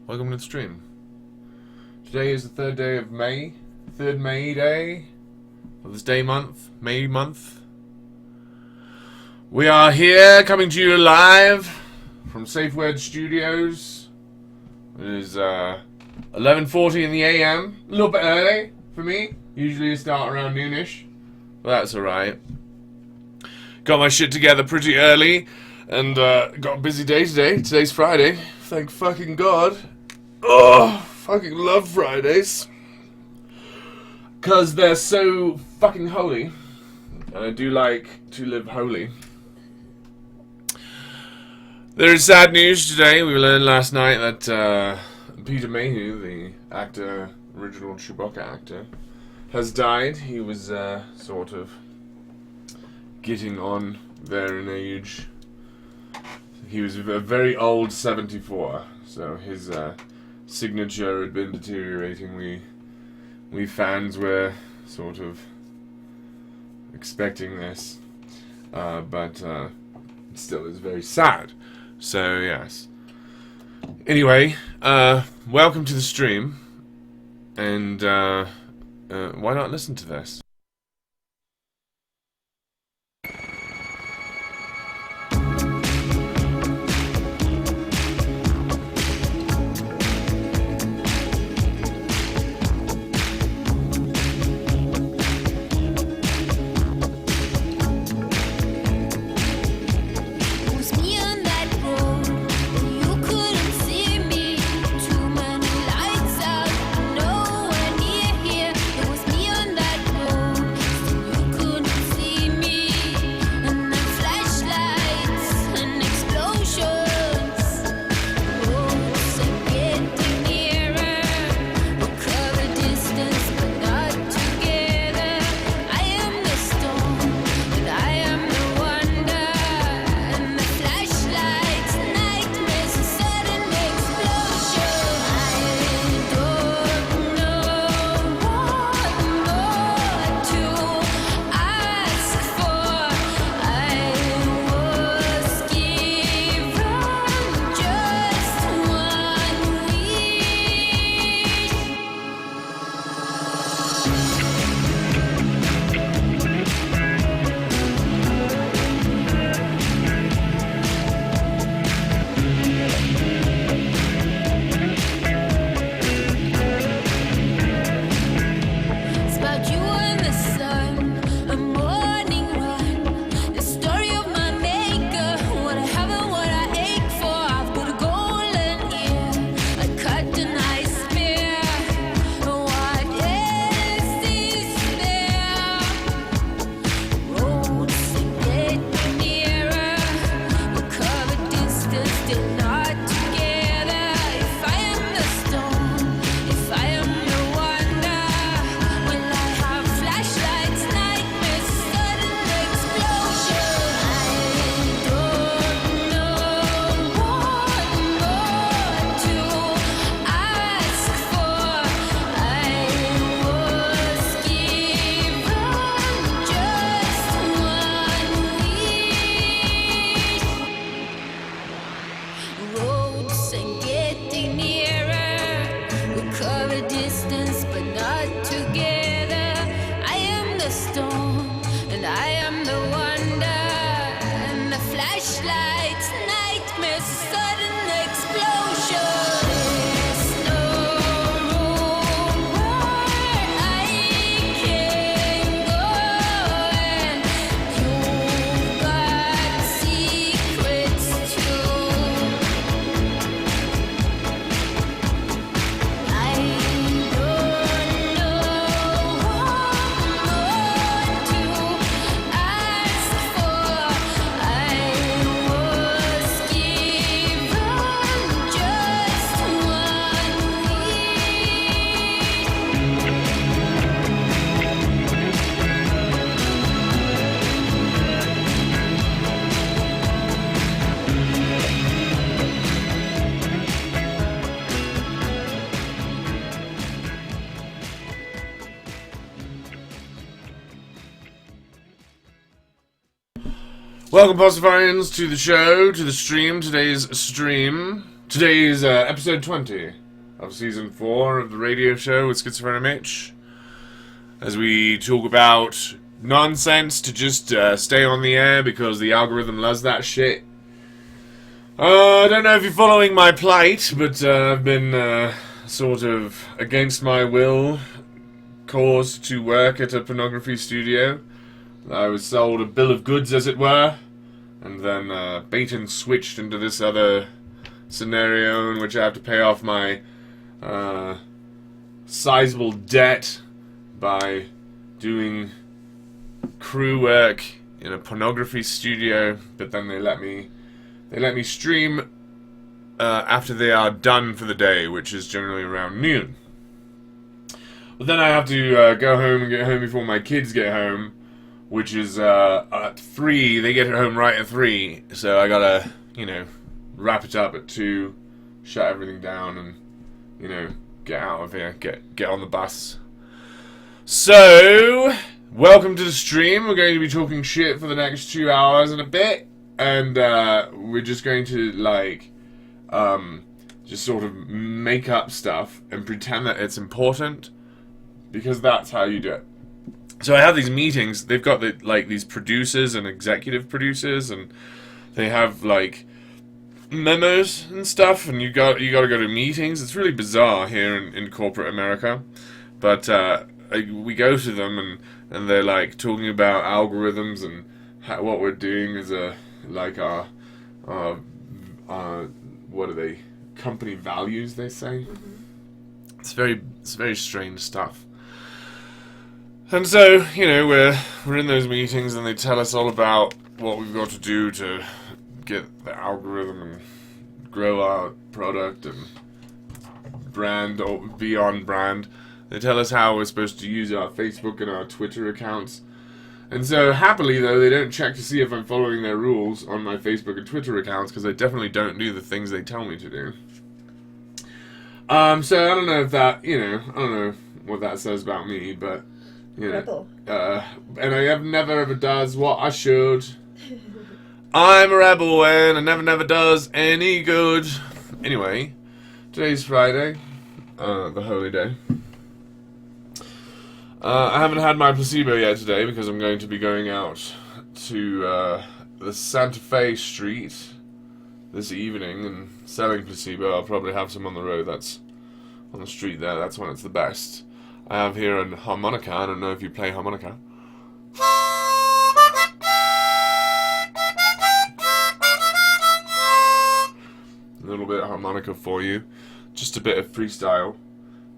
welcome to the stream. Today is the third day of May, third May day of this May month. We are here coming to you live from Safe Word Studios. It is 11:40 in the AM, a little bit early for me. Usually I start around noonish, but that's alright. Got my shit together pretty early, and got a busy day today. Today's Friday, thank fucking God. Oh, fucking love Fridays. Because they're so fucking holy, and I do like to live holy. There is sad news today. We learned last night that Peter Mayhew, the actor, original Chewbacca actor, has died. He was sort of getting on there in age. He was a very old 74, so his signature had been deteriorating. We fans were sort of expecting this, but it still is very sad. So yes. Anyway, welcome to the stream, and why not listen to this? Welcome, Pastafarians, to the show, to the stream. Today's stream Today is episode 20 of season 4 of the radio show with Schizophrenic Mitch, as we talk about nonsense to just stay on the air because the algorithm loves that shit. I don't know if you're following my plight, but I've been sort of against my will caused to work at a pornography studio. I was sold a bill of goods, as it were, and then bait and switched into this other scenario in which I have to pay off my sizable debt by doing crew work in a pornography studio, but then they let me stream after they are done for the day, which is generally around noon. But then I have to go home and get home before my kids get home, which is at 3. They get home right at 3, so I gotta, wrap it up at 2, shut everything down, and, get out of here, get on the bus. So, welcome to the stream. We're going to be talking shit for the next 2 hours and a bit, and we're just going to, just sort of make up stuff and pretend that it's important, because that's how you do it. So I have these meetings. They've got these producers and executive producers, and they have memos and stuff, and you got to go to meetings. It's really bizarre here in corporate America, but we go to them and they're talking about algorithms and what we're doing as our what are they, company values, they say. Mm-hmm. It's very strange stuff. And so, we're in those meetings, and they tell us all about what we've got to do to get the algorithm and grow our product and brand or beyond brand. They tell us how we're supposed to use our Facebook and our Twitter accounts. And so, happily, though, they don't check to see if I'm following their rules on my Facebook and Twitter accounts, because I definitely don't do the things they tell me to do. So I don't know if that, I don't know what that says about me, but Rebel. And I have never ever does what I should. I'm a rebel and it never does any good. Anyway, today's Friday, the holy day. I haven't had my placebo yet today because I'm going to be going out to the Santa Fe Street this evening and selling placebo. I'll probably have some on the road. That's on the street there. That's when it's the best. I have here a harmonica. I don't know if you play harmonica. A little bit of harmonica for you. Just a bit of freestyle.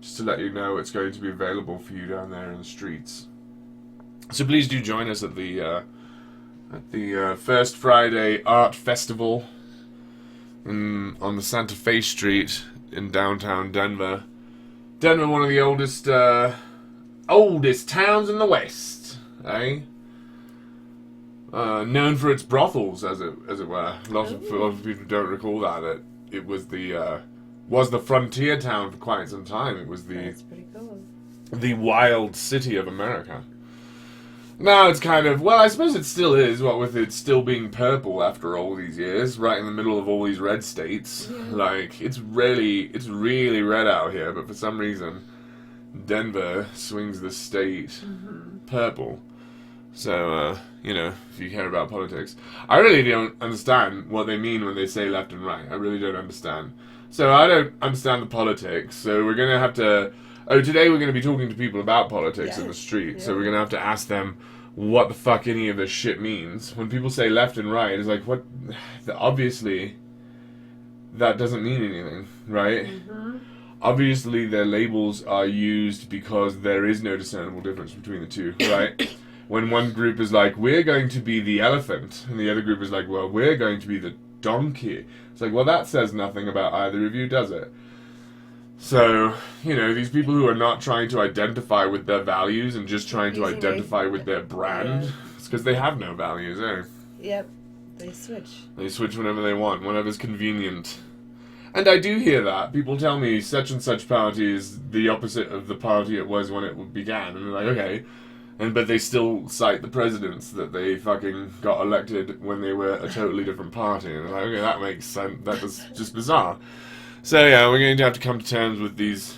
Just to let you know it's going to be available for you down there in the streets. So please do join us at the First Friday Art Festival on the Santa Fe Street in downtown Denver. Denver, one of the oldest towns in the West, eh? Known for its brothels, as it were. A lot of people don't recall that it was the frontier town for quite some time. It was That's pretty cool. The wild city of America. Now it's kind of, I suppose it still is, what with it still being purple after all these years, right in the middle of all these red states. Yeah. It's really red out here, but for some reason, Denver swings the state purple. So, if you care about politics. I really don't understand what they mean when they say left and right. I really don't understand. So I don't understand the politics, so we're going to have to... today we're going to be talking to people about politics in the street, so we're going to have to ask them what the fuck any of this shit means. When people say left and right, it's like, what? Obviously, that doesn't mean anything, right? Mm-hmm. Obviously, their labels are used because there is no discernible difference between the two, right? When one group is like, we're going to be the elephant, and the other group is like, well, we're going to be the donkey. It's like, well, that says nothing about either of you, does it? So, these people who are not trying to identify with their values and just trying to identify with their brand, it's because they have no values, eh? Yep. They switch. They switch whenever they want, whenever's convenient. And I do hear that. People tell me such and such party is the opposite of the party it was when it began. And they're like, okay, but they still cite the presidents that they fucking got elected when they were a totally different party. And they're like, okay, that makes sense. That is just bizarre. So yeah, we're going to have to come to terms with these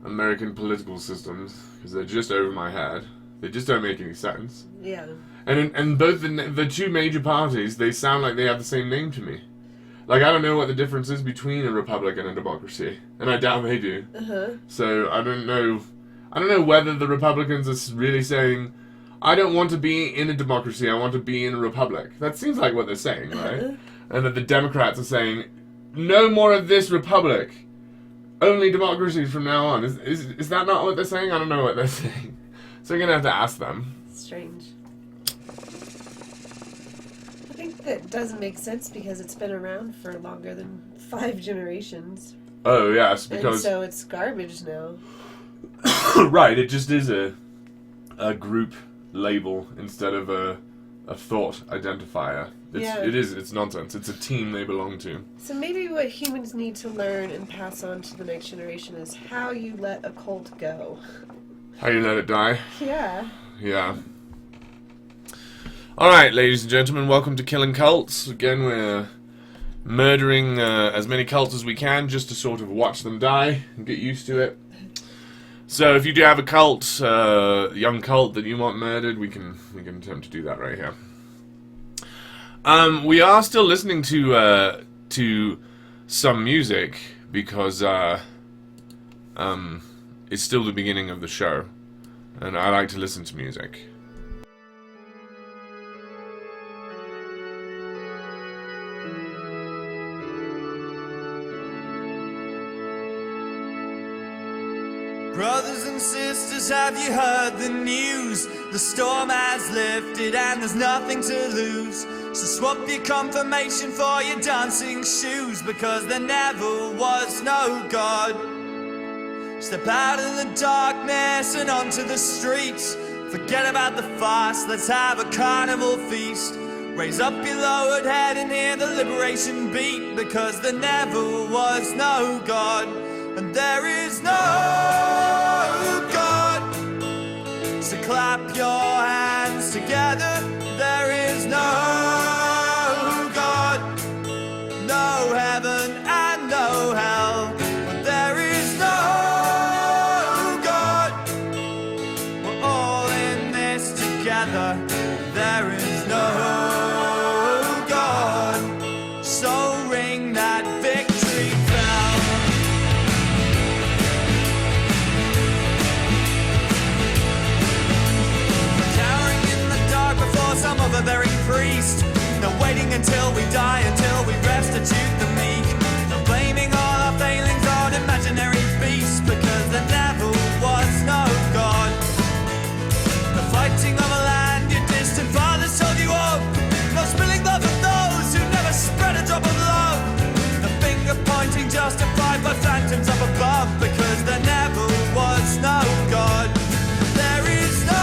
American political systems because they're just over my head. They just don't make any sense. Yeah. And both the two major parties, they sound like they have the same name to me. Like, I don't know what the difference is between a republic and a democracy, and I doubt they do. So I don't know whether the Republicans are really saying, I don't want to be in a democracy, I want to be in a republic. That seems like what they're saying, right? And that the Democrats are saying, no more of this republic. Only democracy from now on. Is that not what they're saying? I don't know what they're saying. So we're going to have to ask them. Strange. I think that doesn't make sense because it's been around for longer than 5 generations. Oh, yes, because... And so it's garbage now. Right, it just is a group label instead of a thought identifier. It's nonsense. It's a team they belong to. So maybe what humans need to learn and pass on to the next generation is how you let a cult go. How you let it die? Yeah. Yeah. Alright, ladies and gentlemen, welcome to Killing Cults. Again, we're murdering as many cults as we can just to sort of watch them die and get used to it. So if you do have a cult, young cult that you want murdered, we can attempt to do that right here. We are still listening to some music because it's still the beginning of the show, and I like to listen to music. Brothers and sisters, have you heard the news? The storm has lifted and there's nothing to lose. So swap your confirmation for your dancing shoes, because there never was no God. Step out of the darkness and onto the streets. Forget about the fast, let's have a carnival feast. Raise up your lowered head and hear the liberation beat, because there never was no God. And there is no God. So clap your hands together. There is no God, no heaven and no hell. But there is no God. We're all in this together. There is no God. So ring that victory bell. Some of a very priest. No waiting until we die, until we restitute the meek. No blaming all our failings on imaginary beasts, because there never was no God. The fighting of a land your distant fathers told you of. No spilling blood of those who never spread a drop of love. The finger pointing justified by phantoms up above, because there never was no God. There is no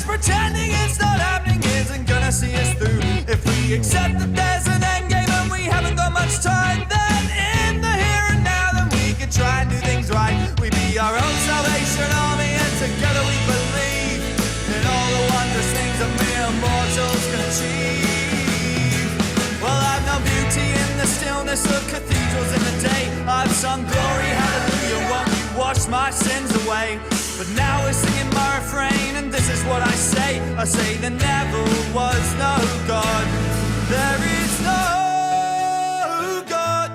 pretending it's not happening isn't gonna see us through. If we accept that there's an end game and we haven't got much time, then in the here and now, then we can try and do things right. We be our own Salvation Army, and together we believe in all the wondrous things that mere mortals can achieve. Well, I've known beauty in the stillness of cathedrals in the day. I've sung glory, hallelujah, won't you wash my sins away? But now we're singing my refrain, and this is what I say. I say there never was no God. There is no God.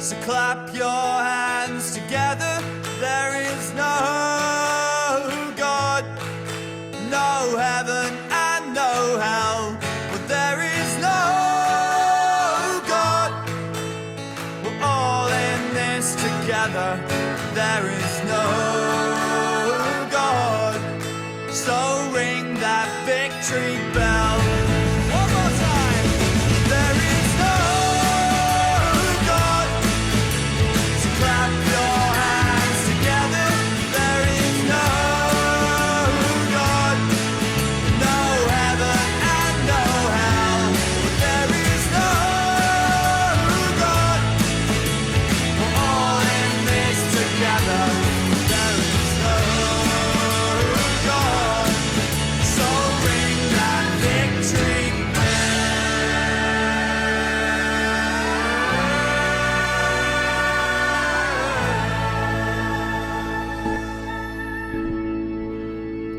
So clap your hands together. There is no God, no heaven and no hell. But there is no God. We're all in this together. there is no God. So ring that victory bell. One more time. There is no God. So clap your hands together. There is no God. No heaven and no hell. There is no God. We're all in this together. There is no God. So ring that victory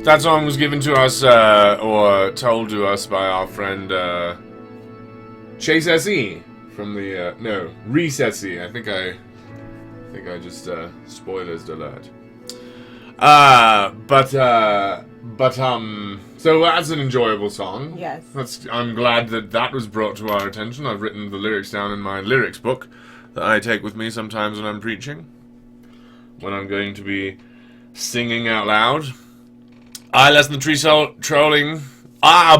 That song was given to us, or told to us by our friend, Chase S.E. from the, no, Reese S.E. I think I just, spoilers alert. So that's an enjoyable song. Yes. I'm glad that was brought to our attention. I've written the lyrics down in my lyrics book that I take with me sometimes when I'm preaching. When I'm going to be singing out loud. I less than 3 trolling. I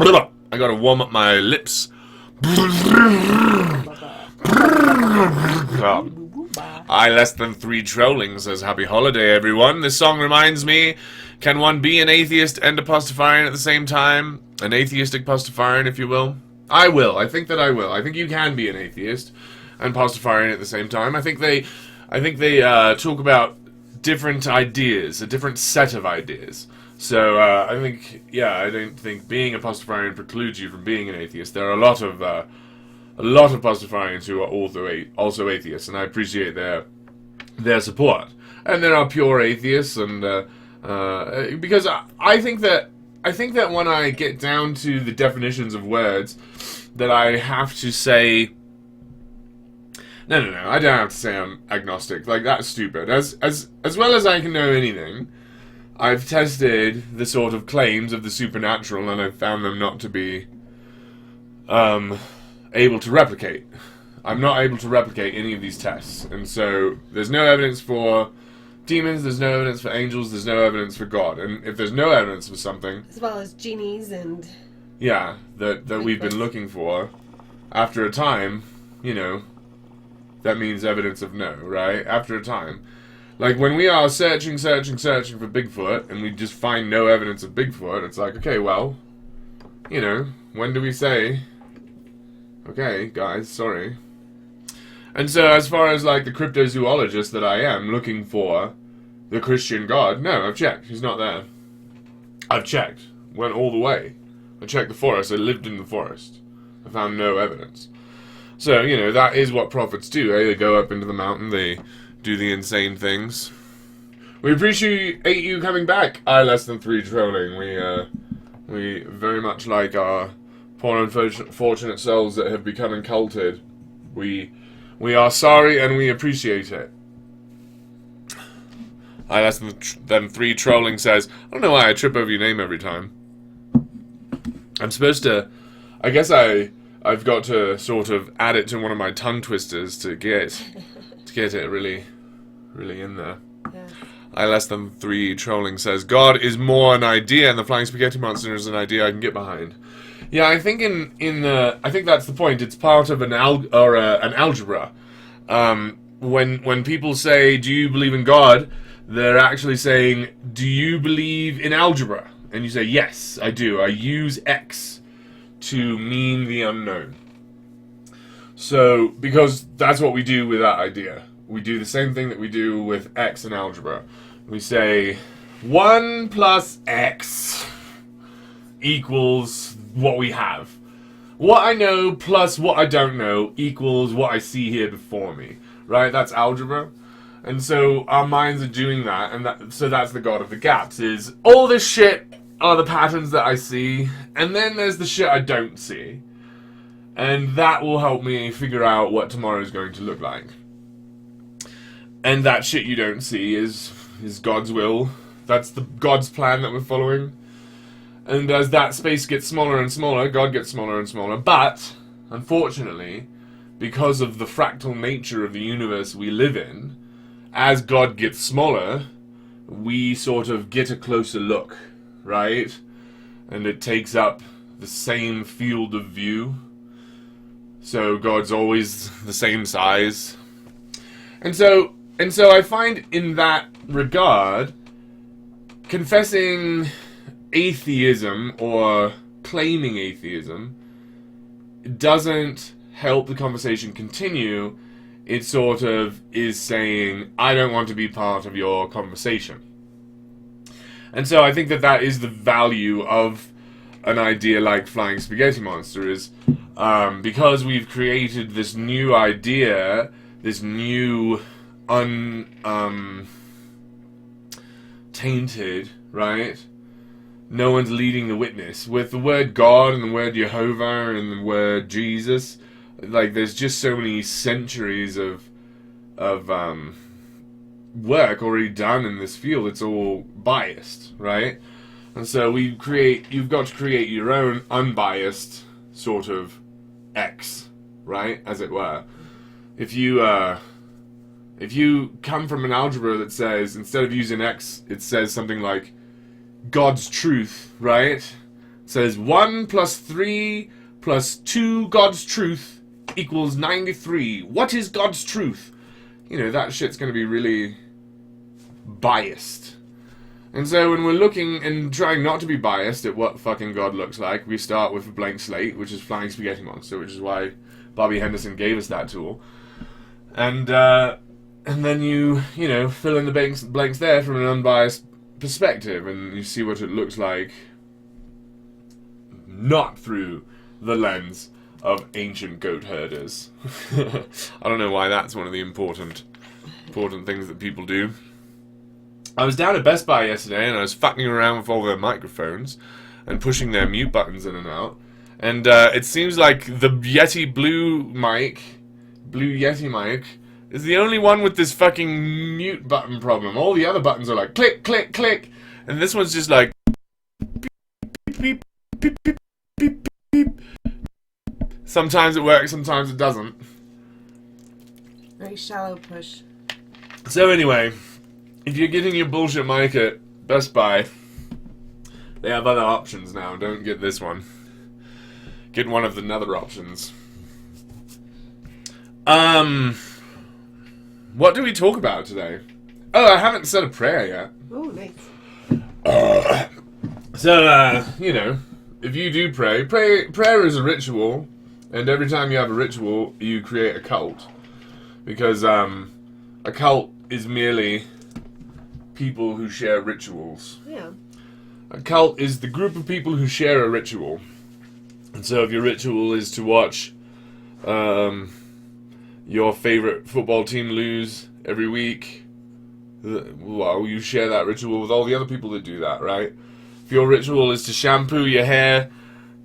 gotta warm up my lips. I less than 3 trolling says happy holiday everyone. This song reminds me, can one be an atheist and a Pastafarian at the same time? An atheistic Pastafarian, if you will. I will. I think that I will. I think you can be an atheist and Pastafarian at the same time. I think they talk about different ideas, a different set of ideas. So I think, yeah, I don't think being a Pastafarian precludes you from being an atheist. There are a lot of Pastafarians who are also atheists, and I appreciate their support. And there are pure atheists, and because I think that when I get down to the definitions of words, that I have to say, no, I don't have to say I'm agnostic. Like, that's stupid. As well as I can know anything, I've tested the sort of claims of the supernatural, and I've found them not to be able to replicate. I'm not able to replicate any of these tests, and so there's no evidence for demons, there's no evidence for angels, there's no evidence for God. And if there's no evidence for something, as well as genies and that we've been looking for, after a time, that means evidence of no, right? After a time. Like, when we are searching for Bigfoot, and we just find no evidence of Bigfoot, it's like, okay, well, when do we say, okay, guys, sorry. And so, as far as, like, the cryptozoologist that I am, looking for the Christian God, no, I've checked. He's not there. I've checked. Went all the way. I checked the forest. I lived in the forest. I found no evidence. So, that is what prophets do, eh? They go up into the mountain, they do the insane things. We appreciate you coming back. I less than 3 trolling. We very much like our poor unfortunate souls that have become inculted. We are sorry and we appreciate it. I less than 3 trolling says, I don't know why I trip over your name every time. I'm supposed to, I guess I've got to sort of add it to one of my tongue twisters to get it really in there. yeah. I less than 3 trolling says, God is more an idea and the flying spaghetti monster is an idea I can get behind. Yeah, I think I think that's the point. It's part of an algebra. When people say, do you believe in God? They're actually saying, do you believe in algebra? And you say, yes, I do. I use X to mean the unknown. So, because that's what we do with that idea. We do the same thing that we do with X in algebra. We say 1 plus X equals what we have. What I know plus what I don't know equals what I see here before me. Right? That's algebra. And so our minds are doing that, and so that's the God of the gaps, is all this shit are the patterns that I see, and then there's the shit I don't see. And that will help me figure out what tomorrow is going to look like. And that shit you don't see is God's will. That's the God's plan that we're following. And as that space gets smaller and smaller, God gets smaller and smaller. But, unfortunately, because of the fractal nature of the universe we live in, as God gets smaller, we sort of get a closer look, right? And it takes up the same field of view. So God's always the same size. And so I find in that regard, confessing atheism or claiming atheism doesn't help the conversation continue. It sort of is saying, I don't want to be part of your conversation. And so I think that is the value of an idea like Flying Spaghetti Monster, is because we've created this new idea, this new tainted, right? No one's leading the witness. With the word God and the word Jehovah and the word Jesus, like, there's just so many centuries of work already done in this field. It's all biased, right? And so you've got to create your own unbiased sort of X, right, as it were. If you come from an algebra that says, instead of using X, it says something like God's truth, right? It says 1 plus 3 plus 2 God's truth equals 93. What is God's truth? You know, that shit's going to be really biased. And so when we're looking and trying not to be biased at what fucking God looks like, we start with a blank slate, which is Flying Spaghetti Monster, which is why Bobby Henderson gave us that tool. And then you fill in the blanks there from an unbiased perspective, and you see what it looks like not through the lens of ancient goat herders. I don't know why that's one of the important things that people do. I was down at Best Buy yesterday, and I was fucking around with all their microphones and pushing their mute buttons in and out. And it seems like the Blue Yeti mic, is the only one with this fucking mute button problem. All the other buttons are like click, click, click. And this one's just like beep, beep, beep, beep, beep, beep. Sometimes it works, sometimes it doesn't. Very shallow push. So anyway, if you're getting your bullshit mic at Best Buy, they have other options now. Don't get this one. Get one of the other options. What do we talk about today? Oh, I haven't said a prayer yet. Oh, nice. So, if you do prayer is a ritual, and every time you have a ritual, you create a cult. Because a cult is merely people who share rituals. Yeah. A cult is the group of people who share a ritual. And so if your ritual is to watch your favorite football team lose every week, well, you share that ritual with all the other people that do that, right? If your ritual is to shampoo your hair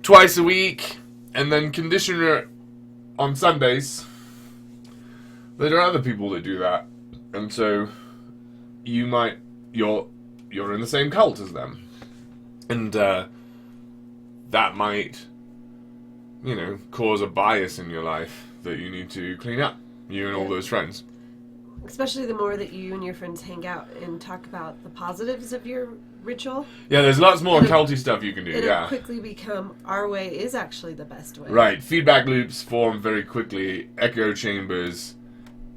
twice a week and then conditioner on Sundays, there are other people that do that. And so you're in the same cult as them. And that might, cause a bias in your life that you need to clean up, you and all those friends. Especially the more that you and your friends hang out and talk about the positives of your ritual. Yeah, there's lots more culty stuff you can do, It'll quickly become, our way is actually the best way. Right, feedback loops form very quickly, echo chambers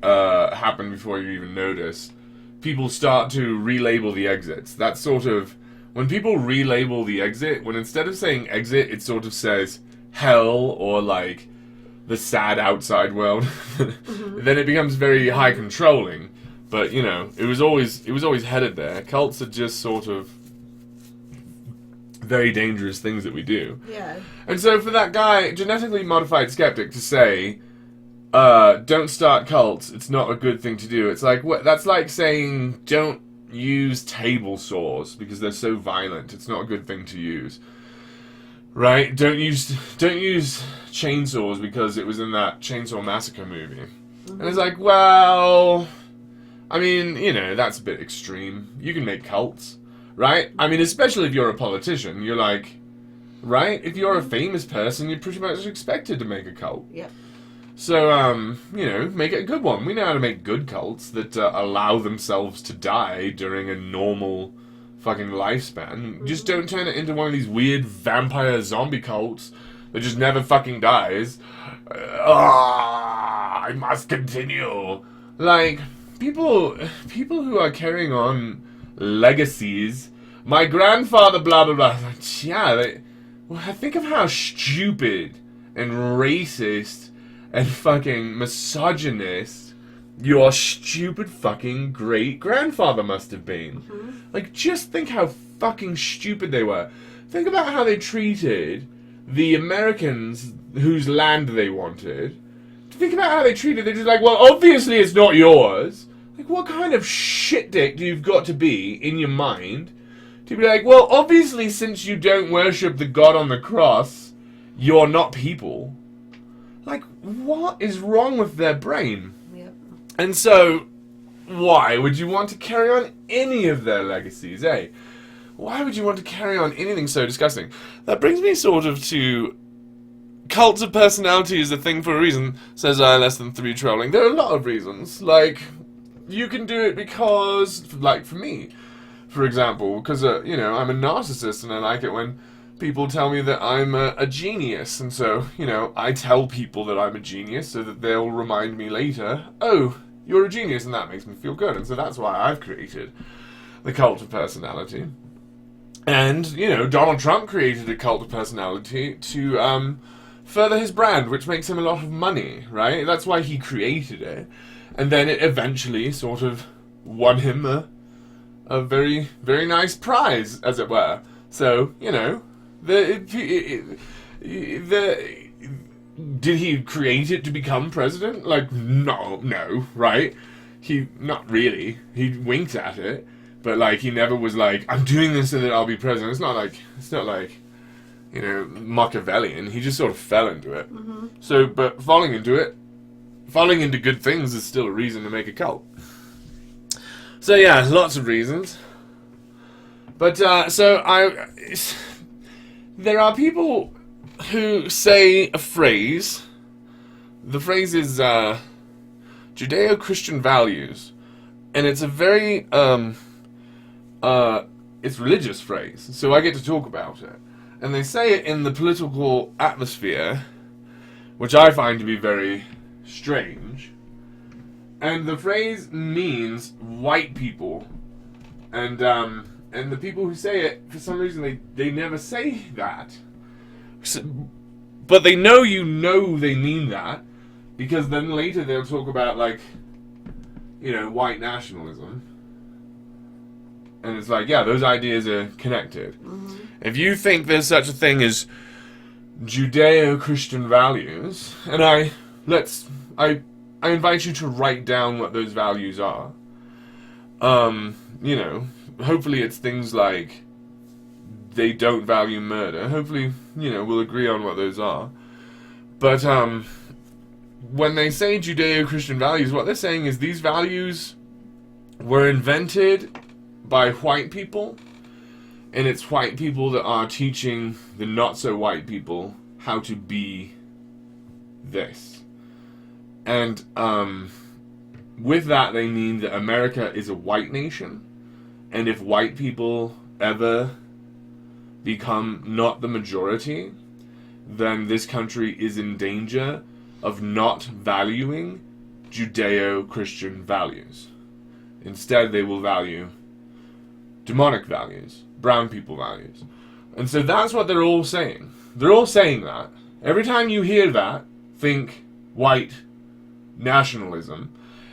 happen before you even notice. People start to relabel the exits. That's sort of, when people relabel the exit, when instead of saying exit, it sort of says hell or like the sad outside world, then it becomes very high controlling. But it was always headed there. Cults are just sort of very dangerous things that we do. Yeah. And so for that guy, genetically modified skeptic, to say, don't start cults, it's not a good thing to do. It's like, that's like saying don't use table saws because they're so violent. It's not a good thing to use. Right? Don't use chainsaws because it was in that Chainsaw Massacre movie. Mm-hmm. And it's like, well, I mean, that's a bit extreme. You can make cults, right? I mean, especially if you're a politician, you're like, right? If you're a famous person, you're pretty much expected to make a cult. Yep. So, make it a good one. We know how to make good cults that allow themselves to die during a normal fucking lifespan. Just don't turn it into one of these weird vampire zombie cults that just never fucking dies. I must continue. Like, people who are carrying on legacies. My grandfather, blah, blah, blah. Yeah, think of how stupid and racist and fucking misogynist your stupid fucking great-grandfather must have been. Mm-hmm. Like, just think how fucking stupid they were. Think about how they treated the Americans whose land they wanted. Think about how they treated it. They're just like, well, obviously it's not yours. Like, what kind of shit dick do you've got to be in your mind to be like, well, obviously since you don't worship the God on the cross, you're not people. Like, what is wrong with their brain? Yep. And so, why would you want to carry on any of their legacies, eh? Why would you want to carry on anything so disgusting? That brings me sort of to cults of personality is a thing for a reason, says I less than 3 trolling. There are a lot of reasons. Like, you can do it because, like, for me, for example, because, I'm a narcissist and I like it when people tell me that I'm a genius. And so, I tell people that I'm a genius so that they'll remind me later, oh, you're a genius, and that makes me feel good. And so that's why I've created the cult of personality. And, Donald Trump created a cult of personality to further his brand, which makes him a lot of money, right? That's why he created it. And then it eventually sort of won him a very, very nice prize, as it were. So, did he create it to become president? Like, no, right? Not really. He winked at it. But, like, he never was like, I'm doing this so that I'll be president. It's not like, Machiavellian. He just sort of fell into it. Mm-hmm. So, but falling into good things is still a reason to make a cult. So, yeah, lots of reasons. But, there are people who say a phrase. The phrase is, Judeo-Christian values. And it's a very, it's religious phrase, so I get to talk about it. And they say it in the political atmosphere, which I find to be very strange. And the phrase means white people. And the people who say it, for some reason, they never say that. So, but they know they mean that, because then later they'll talk about, like, white nationalism. And it's like, yeah, those ideas are connected. Mm-hmm. If you think there's such a thing as Judeo-Christian values, and I invite you to write down what those values are. Hopefully it's things like they don't value murder. Hopefully, we'll agree on what those are. But, when they say Judeo-Christian values, what they're saying is these values were invented by white people, and it's white people that are teaching the not-so-white people how to be this. And with that, they mean that America is a white nation, and if white people ever become not the majority, then this country is in danger of not valuing Judeo-Christian values. Instead, they will value demonic values, brown people values. And so that's what they're all saying. They're all saying that. Every time you hear that, think white nationalism.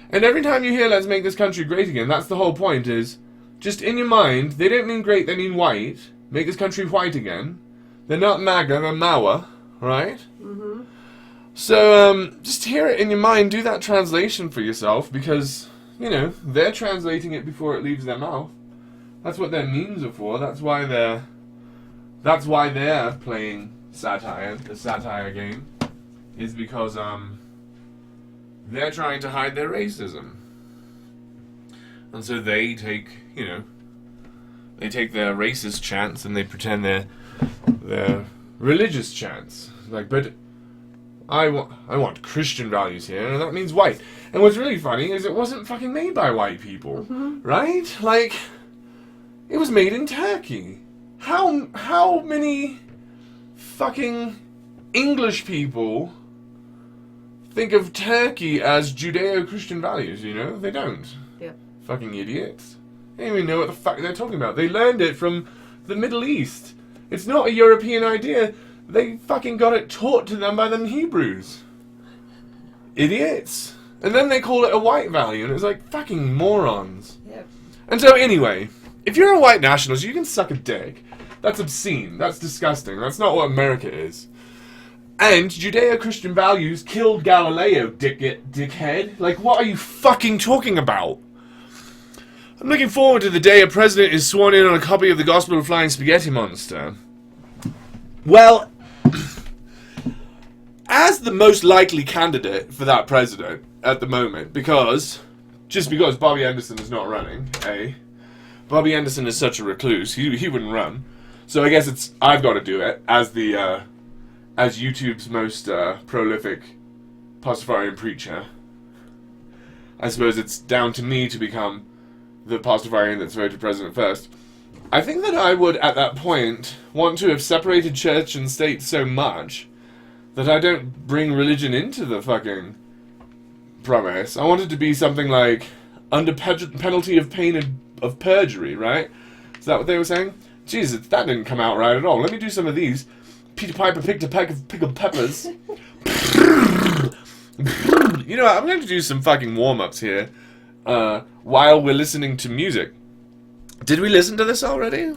And every time you hear let's make this country great again, that's the whole point, is just in your mind, they don't mean great, they mean white. Make this country white again. They're not MAGA, they're MAWA, right? Mm-hmm. So, just hear it in your mind, do that translation for yourself, because, they're translating it before it leaves their mouth. That's what their memes are for, that's why they're playing satire, the satire game, is because, they're trying to hide their racism. And so they take, they take their racist chants and they pretend they're religious chants. Like, but I want Christian values here, and that means white. And what's really funny is it wasn't fucking made by white people, right? Like, it was made in Turkey. How many fucking English people think of Turkey as Judeo-Christian values, you know? They don't. Yeah. Fucking idiots. They don't even know what the fuck they're talking about. They learned it from the Middle East. It's not a European idea. They fucking got it taught to them by them Hebrews. Idiots. And then they call it a white value, and it's like, fucking morons. Yeah. And so anyway, if you're a white nationalist, you can suck a dick. That's obscene. That's disgusting. That's not what America is. And Judeo-Christian values killed Galileo, dickhead. Like, what are you fucking talking about? I'm looking forward to the day a president is sworn in on a copy of the Gospel of Flying Spaghetti Monster. Well, as the most likely candidate for that president at the moment, because Bobby Anderson is not running, Bobby Anderson is such a recluse, he wouldn't run. So I guess I've got to do it as the as YouTube's most prolific Pastafarian preacher. I suppose it's down to me to become the Pastafarian that's voted president first. I think that I would, at that point, want to have separated church and state so much that I don't bring religion into the fucking promise. I want it to be something like, under penalty of pain of perjury, right? Is that what they were saying? Jesus, that didn't come out right at all. Let me do some of these. Peter Piper picked a peck of pickled peppers. You know what, I'm going to do some fucking warm-ups here while we're listening to music. Did we listen to this already?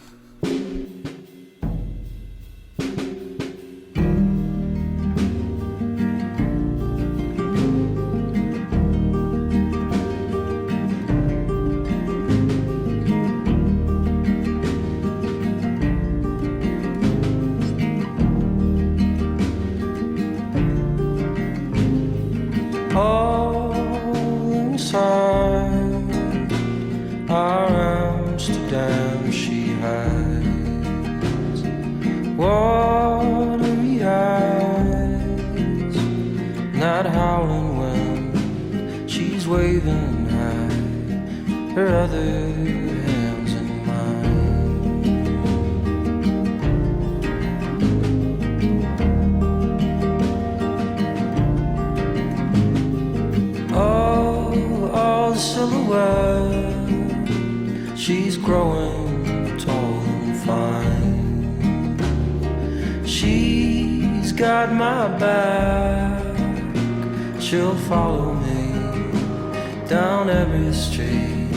All inside our Amsterdam she hides watery eyes, not howling when she's waving high, her other hands in mine. All the silhouette, she's growing tall and fine. She's got my back, she'll follow me down every street,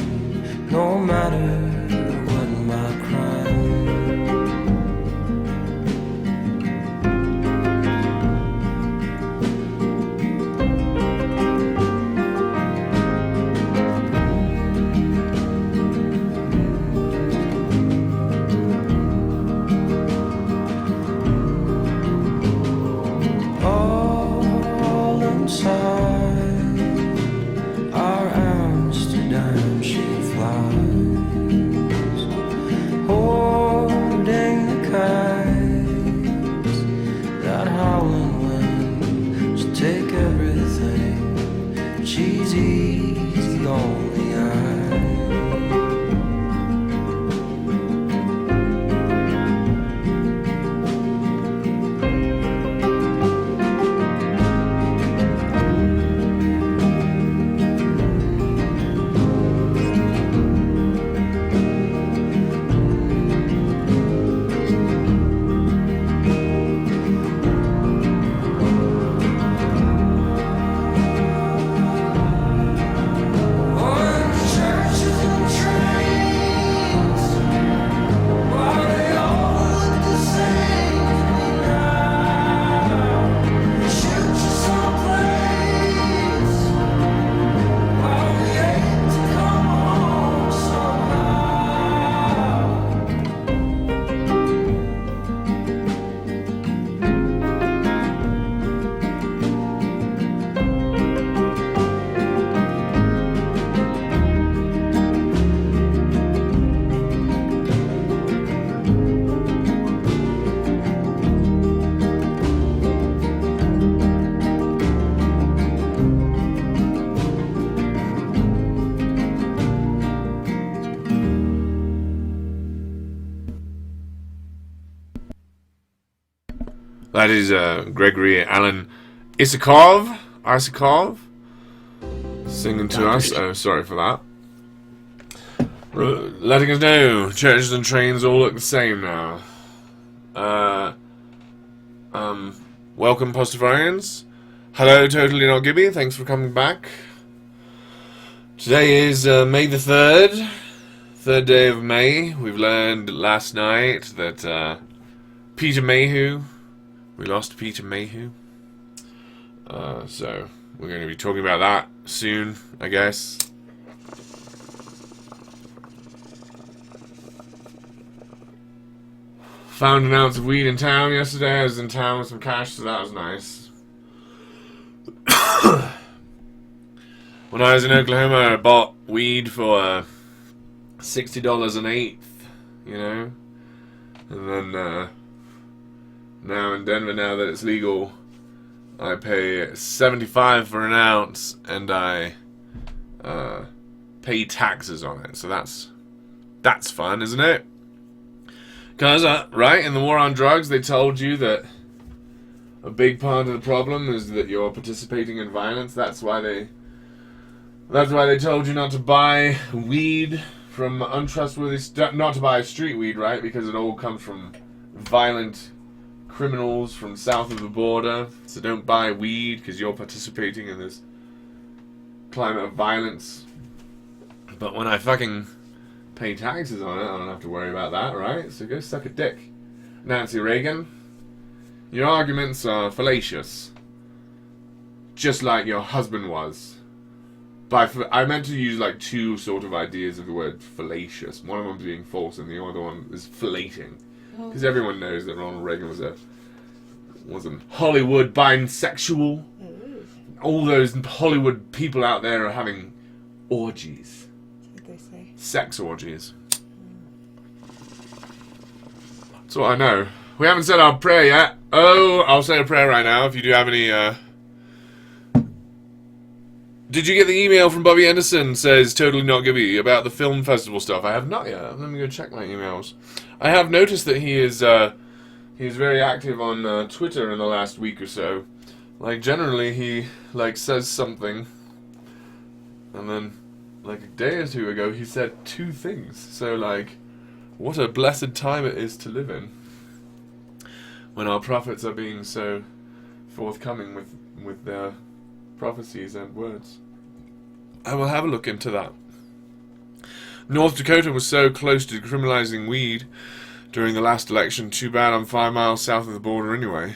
no matter what my crime. Inside our Amsterdam she flies. That is Gregory Alan Isakov, singing to us. Oh, sorry for that. Letting us know churches and trains all look the same now. Welcome, Pastafarians. Hello, Totally Not Gibby. Thanks for coming back. Today is May the 3rd. Third day of May. We've learned last night that Peter Mayhew. We lost Peter Mayhew. So we're going to be talking about that soon, I guess. Found an ounce of weed in town yesterday. I was in town with some cash, so that was nice. When I was in Oklahoma, I bought weed for $60 an eighth, you know? And then now in Denver, now that it's legal, I pay $75 for an ounce, and I pay taxes on it. So that's fun, isn't it? Because, right, in the war on drugs, they told you that a big part of the problem is that you're participating in violence. That's why they told you not to buy weed from untrustworthy not to buy street weed, right? Because it all comes from violent criminals from south of the border. So don't buy weed because you're participating in this climate of violence. But when I fucking pay taxes on it, I don't have to worry about that, right? So go suck a dick, Nancy Reagan. Your arguments are fallacious, just like your husband was. I meant to use like two sort of ideas of the word fallacious. One of them being false, and the other one is flating. Because everyone knows that Ronald Reagan was a Hollywood bisexual. All those Hollywood people out there are having orgies. That's what they say. Sex orgies. That's what I know. We haven't said our prayer yet. Oh, I'll say a prayer right now if you do have any. Did you get the email from Bobby Anderson, says Totally Not Gibby, about the film festival stuff? I have not yet. Let me go check my emails. I have noticed that he is very active on Twitter in the last week or so. Like, generally he, like, says something, and then, like, a day or two ago he said two things. So, like, what a blessed time it is to live in, when our prophets are being so forthcoming with their prophecies and words. I will have a look into that. North Dakota was so close to criminalizing weed during the last election. Too bad I'm 5 miles south of the border anyway.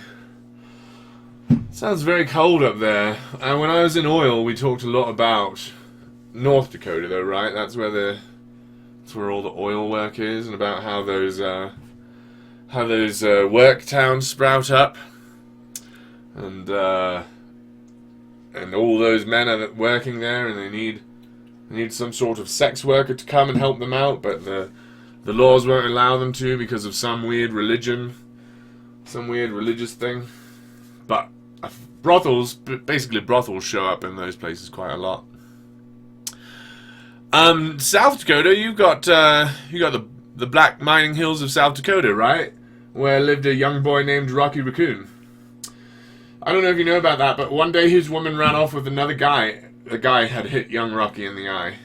Sounds very cold up there. And when I was in oil, we talked a lot about North Dakota, though, right? That's where all the oil work is, and about how those work towns sprout up, and all those men are working there, and they need some sort of sex worker to come and help them out, but the laws won't allow them to because of some weird religion, some weird religious thing. But brothels show up in those places quite a lot. South Dakota, you got the Black Mining Hills of South Dakota, right? Where lived a young boy named Rocky Raccoon. I don't know if you know about that, but one day his woman ran off with another guy. The guy had hit young Rocky in the eye.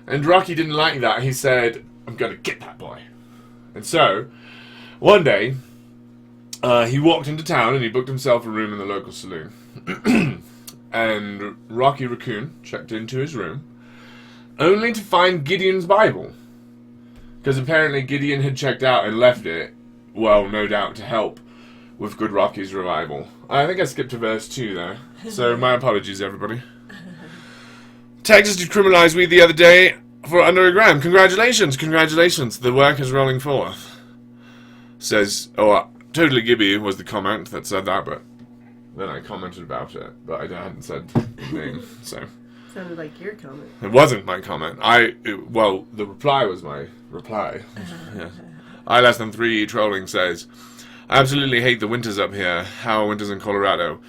And Rocky didn't like that. He said, I'm gonna get that boy. And so, one day, he walked into town and he booked himself a room in the local saloon. And Rocky Raccoon checked into his room, only to find Gideon's Bible. Because apparently Gideon had checked out and left it, well, no doubt to help with Good Rocky's revival. I think I skipped to verse 2 there, so my apologies, everybody. Texas decriminalized weed the other day for under a gram. Congratulations, congratulations. The work is rolling forth. Says, Totally Gibby was the comment that said that, but then I commented about it, but I hadn't said the name, so. Sounded like your comment. It wasn't my comment. The reply was my reply. Yeah. I Less Than 3 Trolling says, I absolutely hate the winters up here. How are winters in Colorado?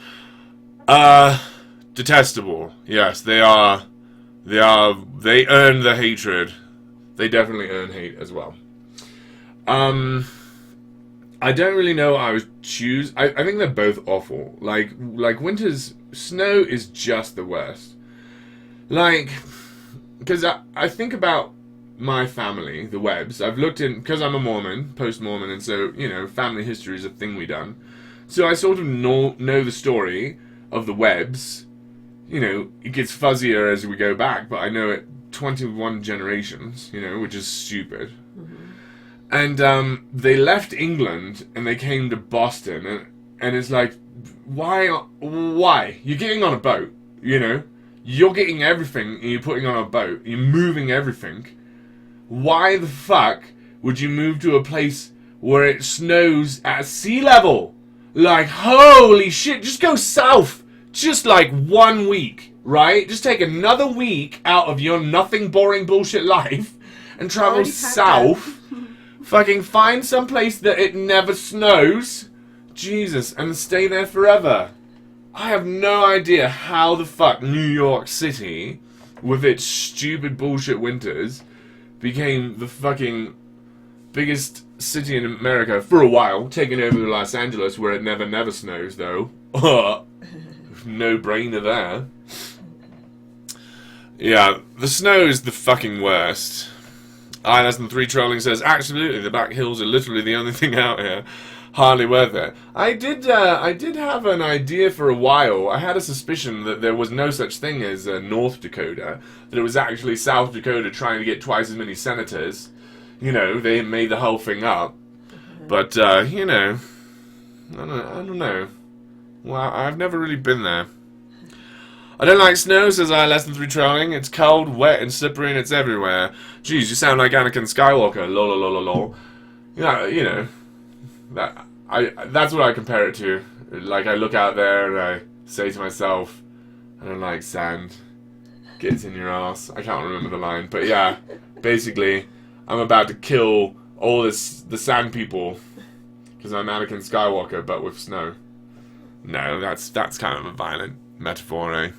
Detestable. Yes, they are. They earn the hatred. They definitely earn hate as well. I I don't really know what I would choose. I think they're both awful. Like winter's snow is just the worst. Like, because I think about my family, the Webbs. I've looked in, because I'm a Mormon, post-Mormon, and so, you know, family history is a thing we done. So I sort of know the story of the Webbs. You know, it gets fuzzier as we go back, but I know it 21 generations, you know, which is stupid. And they left England and they came to Boston, and it's like, why? You're getting on a boat, you know? You're getting everything and you're putting on a boat. You're moving everything. Why the fuck would you move to a place where it snows at sea level? Like, holy shit, just go south. Just like 1 week, right? Just take another week out of your nothing boring bullshit life and travel south. Fucking find some place that it never snows. Jesus, and stay there forever. I have no idea how the fuck New York City, with its stupid bullshit winters, became the fucking biggest city in America for a while, taking over Los Angeles, where it never snows, though. No brainer there. Yeah, the snow is the fucking worst. I-3 Trolling says, absolutely, the back hills are literally the only thing out here. Hardly worth it. I did have an idea for a while. I had a suspicion that there was no such thing as North Dakota. That it was actually South Dakota trying to get twice as many senators. You know, they made the whole thing up. But, you know, I don't know. Well, I've never really been there. I don't like snow, says I-3 Trolling. It's cold, wet, and slippery, and it's everywhere. Jeez, you sound like Anakin Skywalker. Lol, lol, lol, lol. Yeah, you know, that's what I compare it to. Like, I look out there and I say to myself, I don't like sand. Gets in your ass. I can't remember the line, but yeah, basically, I'm about to kill all the sand people because I'm Anakin Skywalker, but with snow. No, that's kind of a violent metaphor, eh?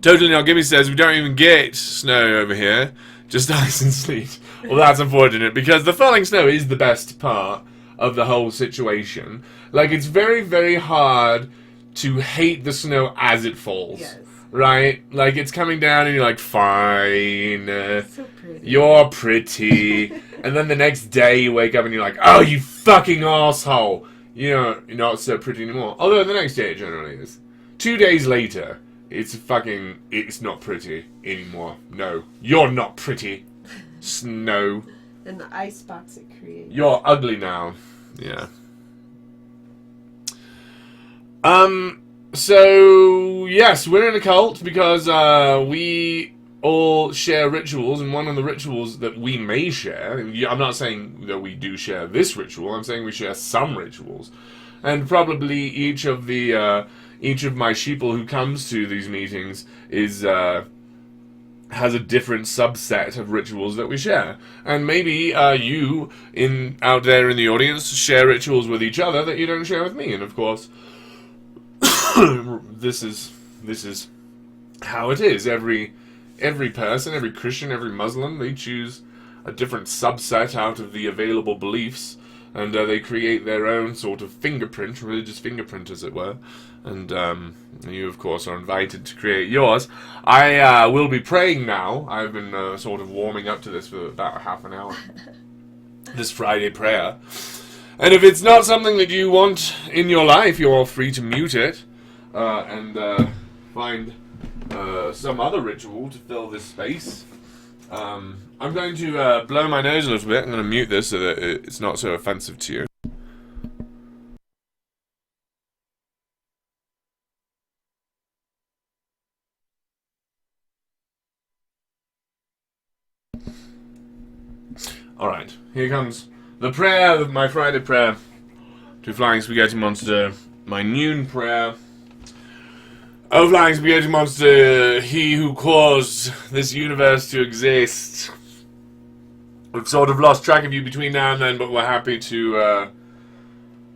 Totally Not Gimme says, we don't even get snow over here, just ice and sleet. Well, that's unfortunate, because the falling snow is the best part of the whole situation. Like, it's very, very hard to hate the snow as it falls. Yes. Right? Like, it's coming down and you're like, fine. So pretty. You're pretty. And then the next day you wake up and you're like, oh, you fucking asshole. You know, you're not so pretty anymore. Although the next day it generally is. 2 days later, it's not pretty anymore. No, you're not pretty. Snow. And the icebox it creates. You're ugly now. Yeah. So, yes, we're in a cult because, we all share rituals, and one of the rituals that we may share, I'm not saying that we do share this ritual, I'm saying we share some rituals. And probably each of my sheeple who comes to these meetings has a different subset of rituals that we share. And maybe you out there in the audience share rituals with each other that you don't share with me. And of course, this is how it is. Every person, every Christian, every Muslim, they choose a different subset out of the available beliefs, and they create their own sort of fingerprint, religious fingerprint, as it were. And you, of course, are invited to create yours. I will be praying now. I've been sort of warming up to this for about half an hour. This Friday prayer. And if it's not something that you want in your life, you're free to mute it and find some other ritual to fill this space. I'm going to blow my nose a little bit. I'm going to mute this so that it's not so offensive to you. Alright, here comes the prayer of my Friday prayer to Flying Spaghetti Monster, my noon prayer. Oh, Flying Spaghetti Monster, he who caused this universe to exist. We've sort of lost track of you between now and then, but we're happy to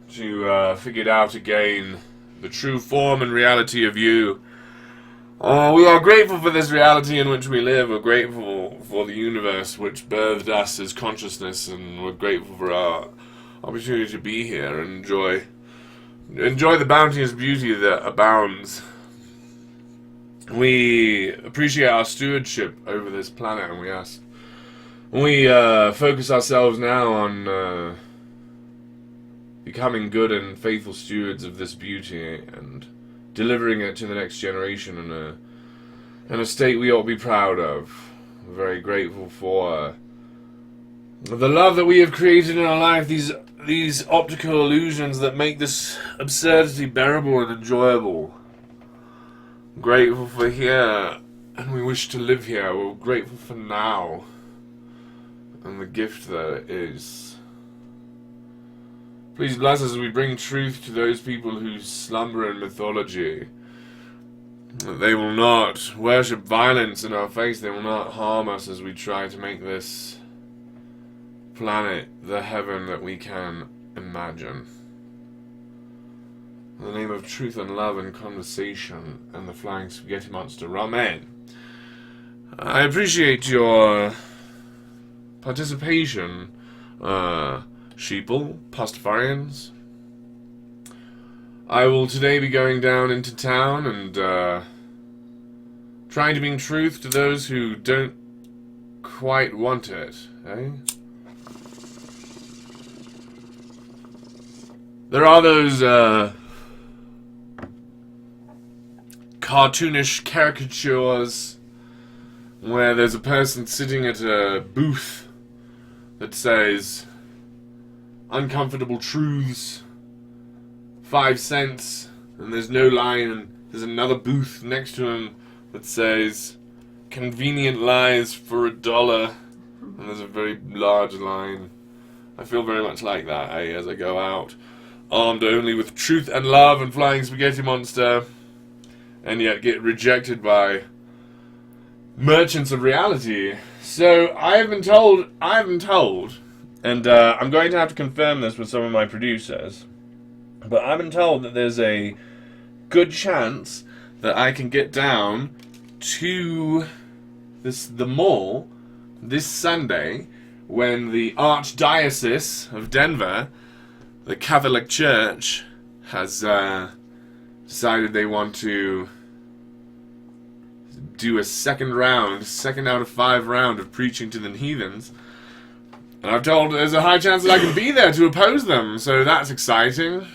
figure it out again. The true form and reality of you. We are grateful for this reality in which we live. We're grateful for the universe which birthed us as consciousness, and we're grateful for opportunity to be here and enjoy the bounteous beauty that abounds. We appreciate our stewardship over this planet, and we focus ourselves now on becoming good and faithful stewards of this beauty and delivering it to the next generation in a state we ought to be proud of. We're very grateful for the love that we have created in our life, these optical illusions that make this absurdity bearable and enjoyable. Grateful for here, and we wish to live here. We're grateful for now and the gift that it is. Please bless us as we bring truth to those people who slumber in mythology. That they will not worship violence in our face. They will not harm us as we try to make this planet the heaven that we can imagine. In the name of truth and love and conversation and the flying spaghetti monster, Amen. I appreciate your participation, sheeple, Pastafarians. I will today be going down into town and trying to bring truth to those who don't quite want it, eh? There are those cartoonish caricatures where there's a person sitting at a booth that says uncomfortable truths, 5 cents, and there's no line, and there's another booth next to him that says convenient lies for $1, and there's a very large line. I feel very much like that, as I go out, armed only with truth and love and flying spaghetti monster, and yet get rejected by merchants of reality. So I've been told, and I'm going to have to confirm this with some of my producers, but I've been told that there's a good chance that I can get down to the mall this Sunday when the Archdiocese of Denver, the Catholic Church, has decided they want to do a second out of 5 round of preaching to the heathens. And I've told there's a high chance that I can be there to oppose them, so that's exciting.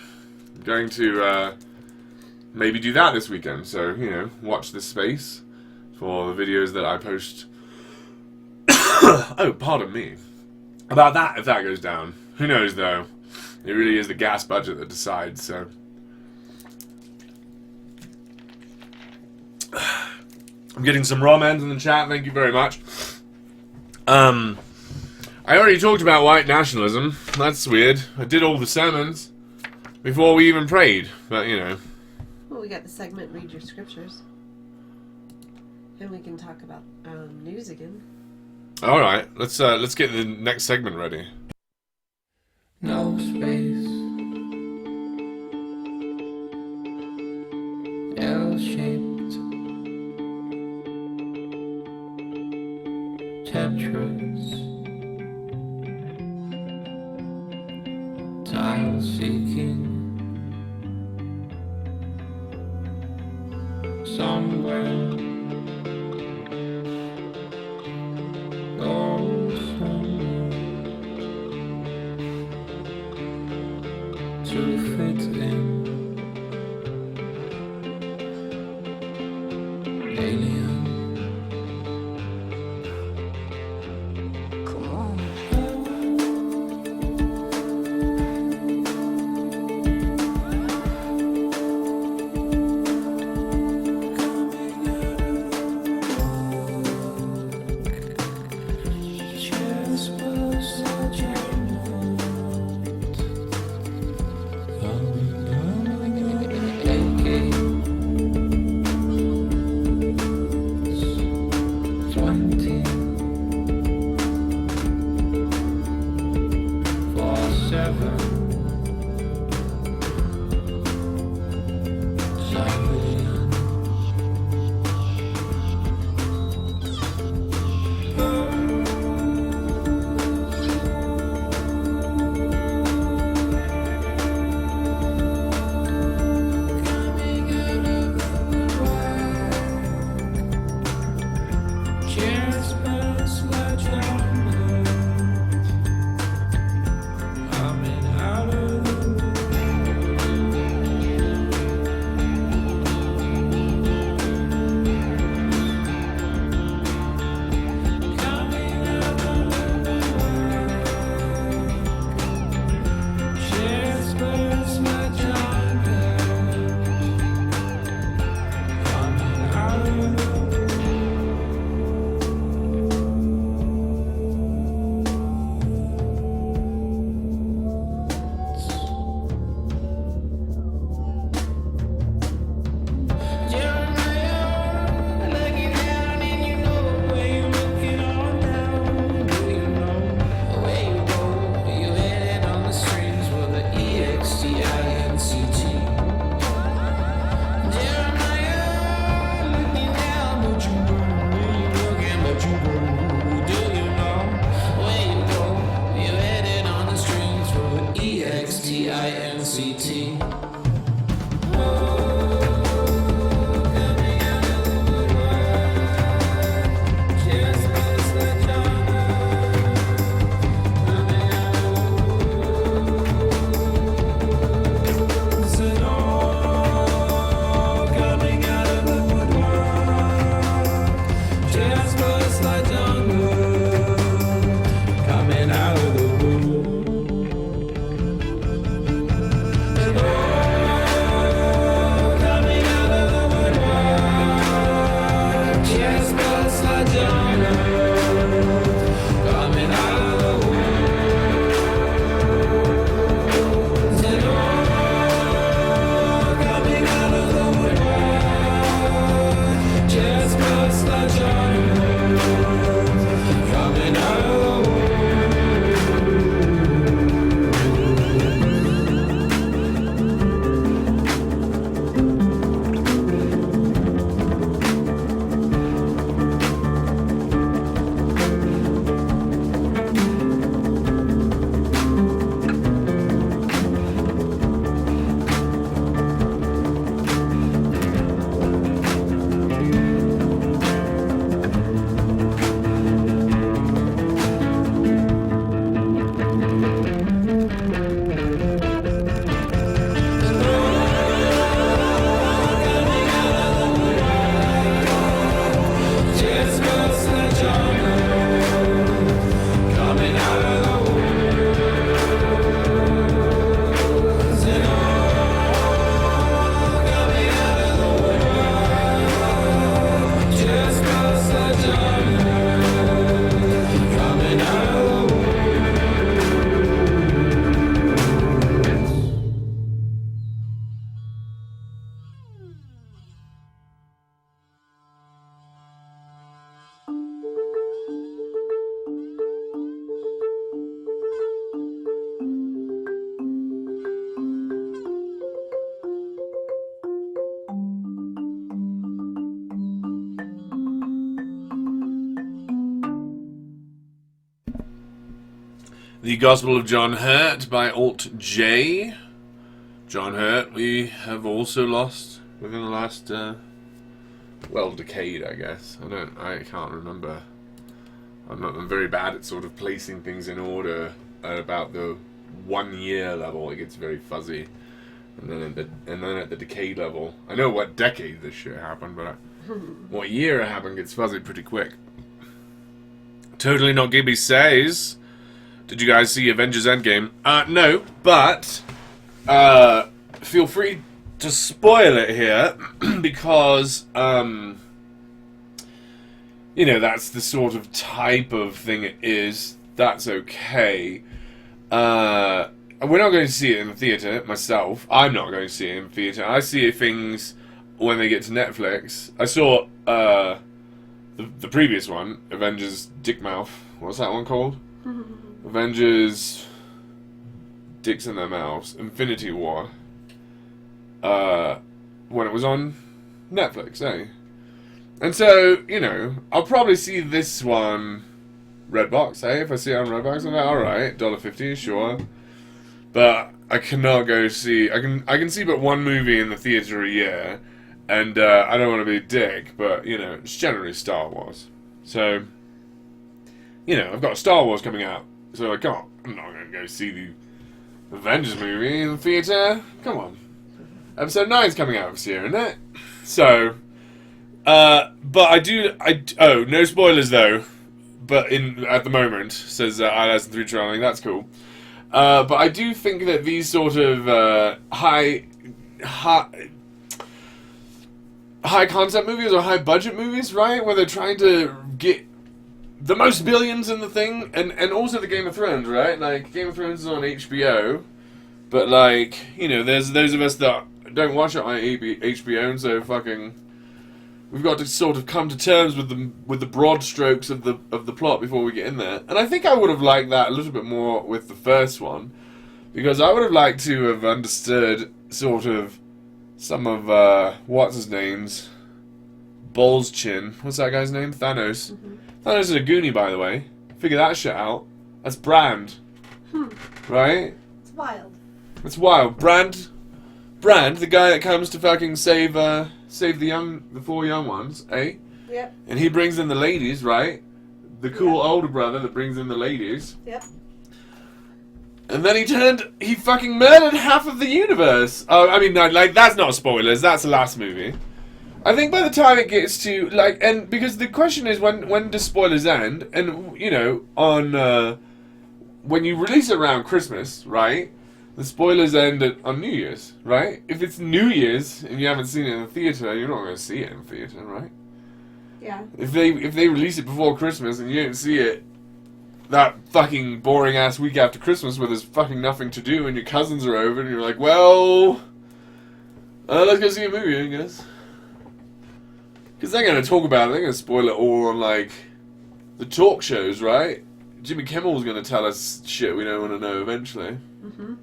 I'm going to maybe do that this weekend, so, you know, watch this space for the videos that I post. Oh, pardon me. About that, if that goes down. Who knows, though? It really is the gas budget that decides, so. I'm getting some raw ends in the chat, thank you very much. I already talked about white nationalism. That's weird. I did all the sermons before we even prayed, but you know. Well, we got the segment Read Your Scriptures. And we can talk about news again. Alright, let's get the next segment ready. No space, L-shaped Tetris, tile seeking somewhere. To fit in, alien. Come on. Just was such a The Gospel of John Hurt by Alt J. John Hurt, we have also lost within the last, decade, I guess. I can't remember. I'm very bad at sort of placing things in order at about the 1 year level. It gets very fuzzy, and then at the decade level, I know what decade this shit happened, but what year it happened gets fuzzy pretty quick. Totally Not Gibby says, did you guys see Avengers Endgame? No, but feel free to spoil it here because that's the sort of type of thing it is. That's okay. We're not going to see it in the theatre, myself. I'm not going to see it in the theatre. I see things when they get to Netflix. I saw the previous one, Avengers Dickmouth. What's that one called? Avengers Dicks in Their Mouths. Infinity War. When it was on Netflix, eh? And so, I'll probably see this one Redbox, eh? If I see it on Redbox, I'm like, alright, $1.50, sure. But I cannot go see... I can see but one movie in the theatre a year, and I don't want to be a dick, but, it's generally Star Wars. So, I've got Star Wars coming out, so I'm not going to go see the Avengers movie in the theatre. Come on. Episode 9's coming out this year, isn't it? So, but no spoilers though, but at the moment, says ILS3 Trolling, that's cool. But I do think that these sort of high concept movies or high budget movies, right, where they're trying to get the most billions in the thing, and also the Game of Thrones, right? Like, Game of Thrones is on HBO, but like, there's those of us that don't watch it on HBO, and so we've got to sort of come to terms with the broad strokes of the plot before we get in there. And I think I would have liked that a little bit more with the first one, because I would have liked to have understood sort of some of what's his name's Bull's chin. What's that guy's name? Thanos. Mm-hmm. Thanos is a Goonie, by the way. Figure that shit out. That's Brand. Right? It's wild. It's wild. Brand, the guy that comes to fucking save the 4 young ones, eh? Yep. And he brings in the ladies, right? The cool older brother that brings in the ladies. Yep. And then he fucking murdered half of the universe. Oh, I mean, no, like, that's not spoilers, that's the last movie. I think by the time it gets to, like, and because the question is, when do spoilers end? And, when you release it around Christmas, right? The spoilers end on New Year's, right? If it's New Year's and you haven't seen it in the theatre, you're not going to see it in the theatre, right? Yeah. If they release it before Christmas and you don't see it that fucking boring ass week after Christmas where there's fucking nothing to do and your cousins are over and you're like, well, let's go see a movie, I guess. Because they're going to talk about it, they're going to spoil it all on, like, the talk shows, right? Jimmy Kimmel's going to tell us shit we don't want to know eventually. Mm-hmm.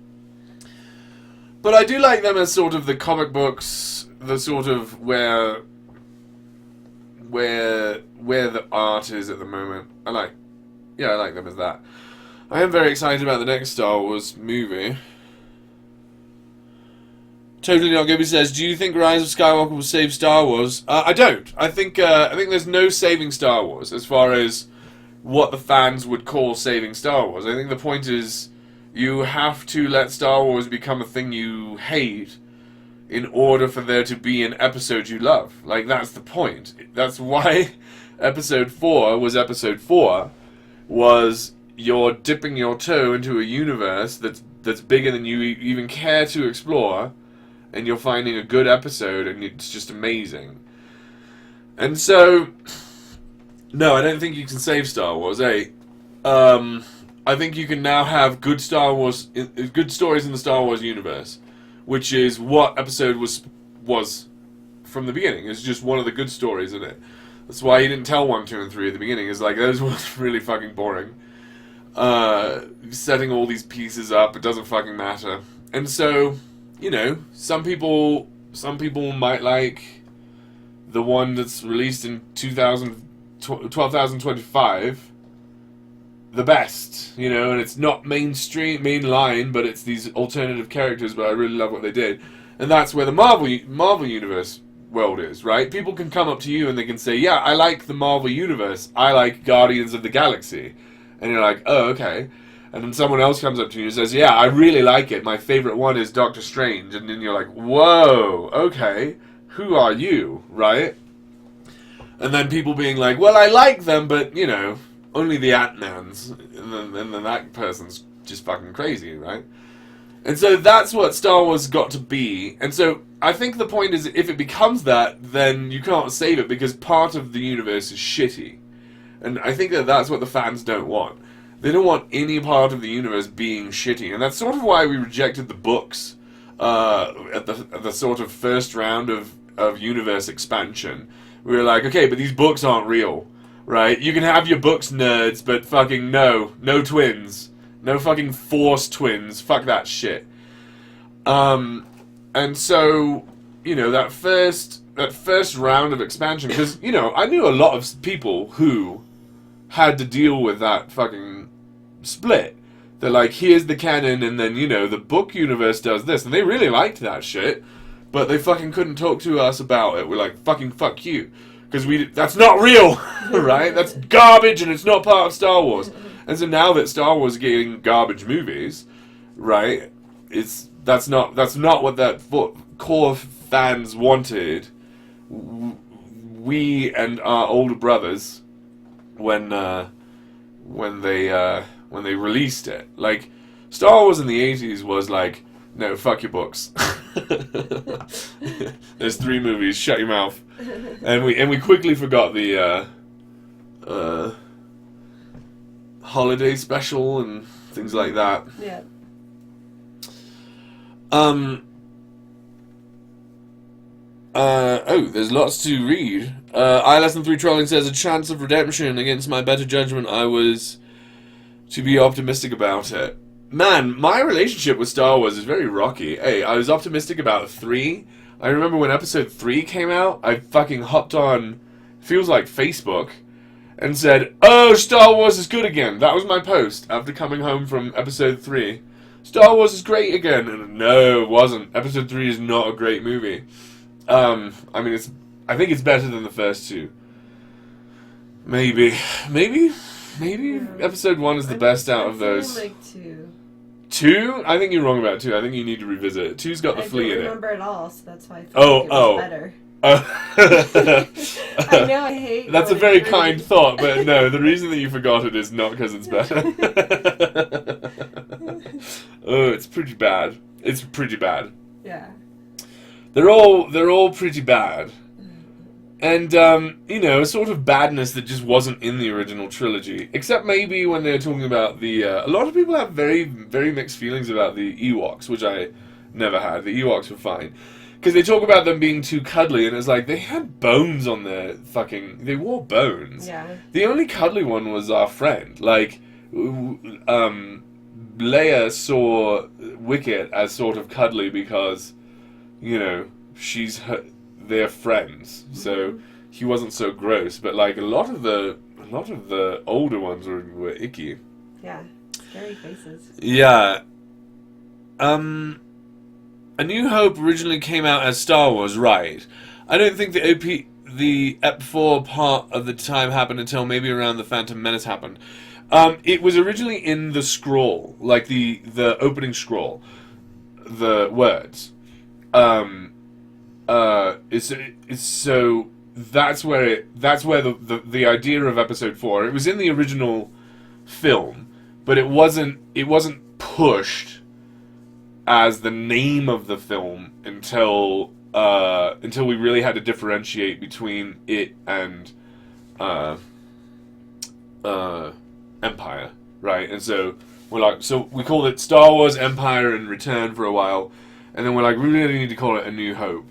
But I do like them as sort of the comic books, the sort of where the art is at the moment. I like them as that. I am very excited about the next Star Wars movie. Totally Not Gibby says, do you think Rise of Skywalker will save Star Wars? I don't. I think there's no saving Star Wars as far as what the fans would call saving Star Wars. I think the point is, you have to let Star Wars become a thing you hate in order for there to be an episode you love. Like, that's the point. That's why Episode 4 was Episode 4, was you're dipping your toe into a universe that's bigger than you even care to explore, and you're finding a good episode, and it's just amazing. And so, no, I don't think you can save Star Wars, eh? I think you can now have good stories in the Star Wars universe, which is what episode was from the beginning. It's just one of the good stories in it. That's why he didn't tell 1, 2, and 3 at the beginning. It's like, those were really fucking boring. Setting all these pieces up, it doesn't fucking matter. And so, some people might like the one that's released in 12,025. the best, you know, and it's not mainline, but it's these alternative characters, but I really love what they did. And that's where the Marvel Universe world is, right? People can come up to you and they can say, yeah, I like the Marvel Universe. I like Guardians of the Galaxy. And you're like, oh, okay. And then someone else comes up to you and says, yeah, I really like it. My favorite one is Doctor Strange. And then you're like, whoa, okay. Who are you, right? And then people being like, well, I like them, but, you know, only the Ant-Mans. And then that person's just fucking crazy, right? And so that's what Star Wars got to be. And so I think the point is, if it becomes that, then you can't save it because part of the universe is shitty. And I think that that's what the fans don't want. They don't want any part of the universe being shitty. And that's sort of why we rejected the books at the sort of first round of universe expansion. We were like, okay, but these books aren't real, right? You can have your books, nerds, but fucking no twins. No fucking Force twins. Fuck that shit. And so, you know, that first round of expansion, because, you know, I knew a lot of people who had to deal with that fucking split. They're like, here's the canon, and then, you know, the book universe does this, and they really liked that shit, but they fucking couldn't talk to us about it. We're like, fucking fuck you. Because that's not real, right? That's garbage, and it's not part of Star Wars. And so now that Star Wars is getting garbage movies, right? That's not what that core fans wanted. We and our older brothers, when they released it, like Star Wars in the 80s was like, no, fuck your books. There's 3 movies. Shut your mouth. And we quickly forgot the holiday special and things like that. Yeah. There's lots to read. iLesson3 Trolling says, a chance of redemption. Against my better judgment, I was to be optimistic about it. Man, my relationship with Star Wars is very rocky. Hey, I was optimistic about 3. I remember when episode 3 came out, I fucking hopped on, feels like Facebook, and said, oh, Star Wars is good again. That was my post after coming home from episode 3. Star Wars is great again. And no, it wasn't. Episode 3 is not a great movie. I think it's better than the first 2. Maybe. Yeah. Episode 1 is the best out of those. I like 2. 2? I think you're wrong about 2. I think you need to revisit it. 2's got the flea in I it. don't remember it all, so that's why I feel like it was better. I know I hate. That's a very kind thought, but no, the reason that you forgot it is not because it's better. Oh, it's pretty bad. It's pretty bad. Yeah. They're all pretty bad. And, you know, a sort of badness that just wasn't in the original trilogy. Except maybe when they're talking about the... a lot of people have very, very mixed feelings about the Ewoks, which I never had. The Ewoks were fine. Because they talk about them being too cuddly, and it's like, they had bones on their fucking... They wore bones. Yeah. The only cuddly one was our friend. Like, Leia saw Wicket as sort of cuddly because, you know, they're friends, so he wasn't so gross. But like a lot of the older ones were icky. Yeah, scary faces. Yeah. A New Hope originally came out as Star Wars, right? I don't think the Ep 4 part of the time happened until maybe around the Phantom Menace happened. It was originally in the scroll, like the opening scroll, the words. It's so that's where the idea of episode 4, it was in the original film, but it wasn't pushed as the name of the film until we really had to differentiate between it and Empire, right? And so we called it Star Wars, Empire, and Return for a while, and then we're like, we really need to call it A New Hope.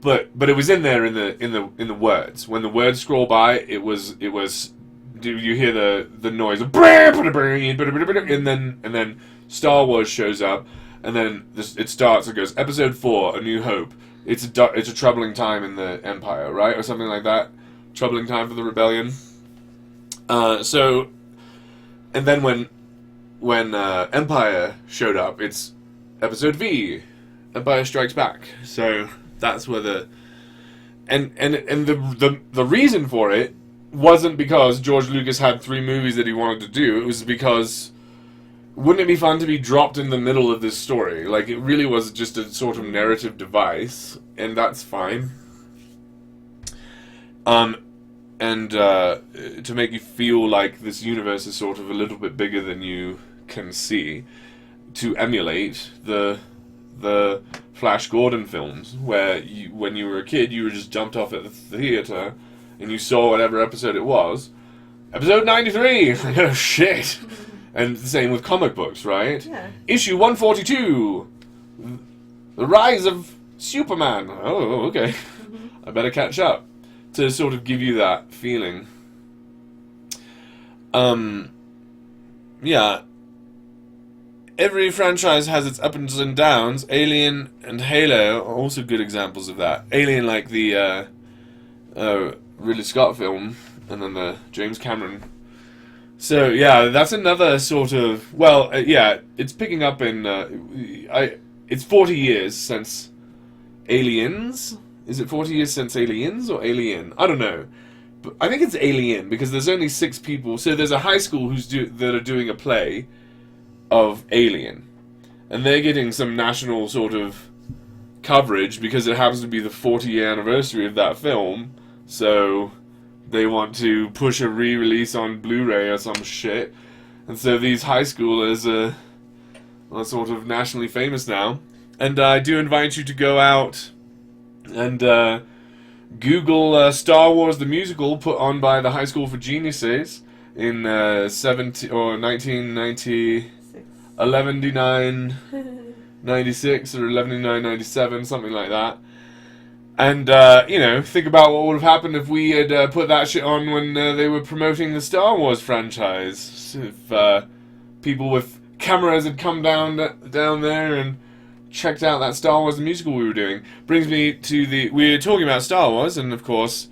But it was in there in the words. When the words scroll by, it was. Do you hear the noise of and then Star Wars shows up, and then it starts. It goes Episode 4, A New Hope. It's a troubling time in the Empire, right, or something like that. Troubling time for the rebellion. So and then when Empire showed up, it's Episode V, Empire Strikes Back. So that's where the reason for it wasn't because George Lucas had 3 movies that he wanted to do. It was because, wouldn't it be fun to be dropped in the middle of this story? Like, it really was just a sort of narrative device, and that's fine. And to make you feel like this universe is sort of a little bit bigger than you can see, to emulate the Flash Gordon films, where when you were a kid, you were just jumped off at the theater, and you saw whatever episode it was. Episode 93! Like, oh shit! And the same with comic books, right? Yeah. Issue 142! The Rise of Superman! Oh, okay. I better catch up. To sort of give you that feeling. Yeah. Every franchise has its ups and downs. Alien and Halo are also good examples of that. Alien, like the Ridley Scott film, and then the James Cameron. So yeah, that's another sort of, well, yeah, it's picking up in. It's 40 years since Aliens. Is it 40 years since Aliens or Alien? I don't know. But I think it's Alien, because there's only 6 people. So there's a high school that are doing a play of Alien. And they're getting some national sort of coverage because it happens to be the 40-year anniversary of that film. So they want to push a re-release on Blu-ray or some shit. And so these high schoolers are sort of nationally famous now. And I do invite you to go out and Google Star Wars the Musical, put on by the High School for Geniuses in 1990, 11/9/96 or 11/9/97, something like that. And think about what would have happened if we had put that shit on when they were promoting the Star Wars franchise. If people with cameras had come down there and checked out that Star Wars the Musical we were doing. Brings me to we're talking about Star Wars, and of course,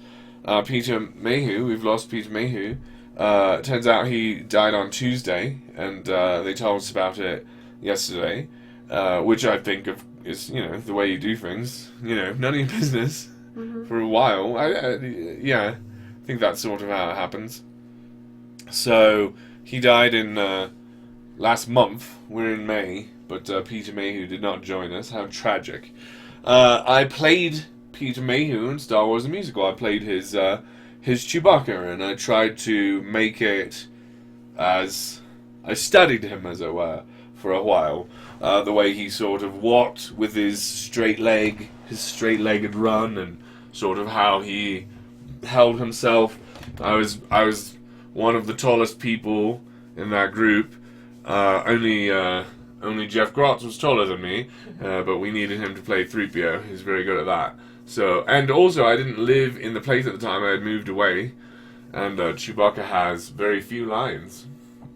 Peter Mayhew. We've lost Peter Mayhew. Turns out he died on Tuesday, and they told us about it yesterday, which I think is the way you do things. None of your business for a while. I think that's sort of how it happens. So he died in last month. We're in May. But Peter Mayhew did not join us. How tragic. I played Peter Mayhew in Star Wars the Musical. I played his Chewbacca, and I tried to make it as... I studied him, as it were, for a while. The way he sort of walked with his straight-legged run, and sort of how he held himself. I was one of the tallest people in that group. Only Jeff Grotz was taller than me, but we needed him to play 3PO. He's very good at that. So, and also I didn't live in the place at the time. I had moved away, and Chewbacca has very few lines,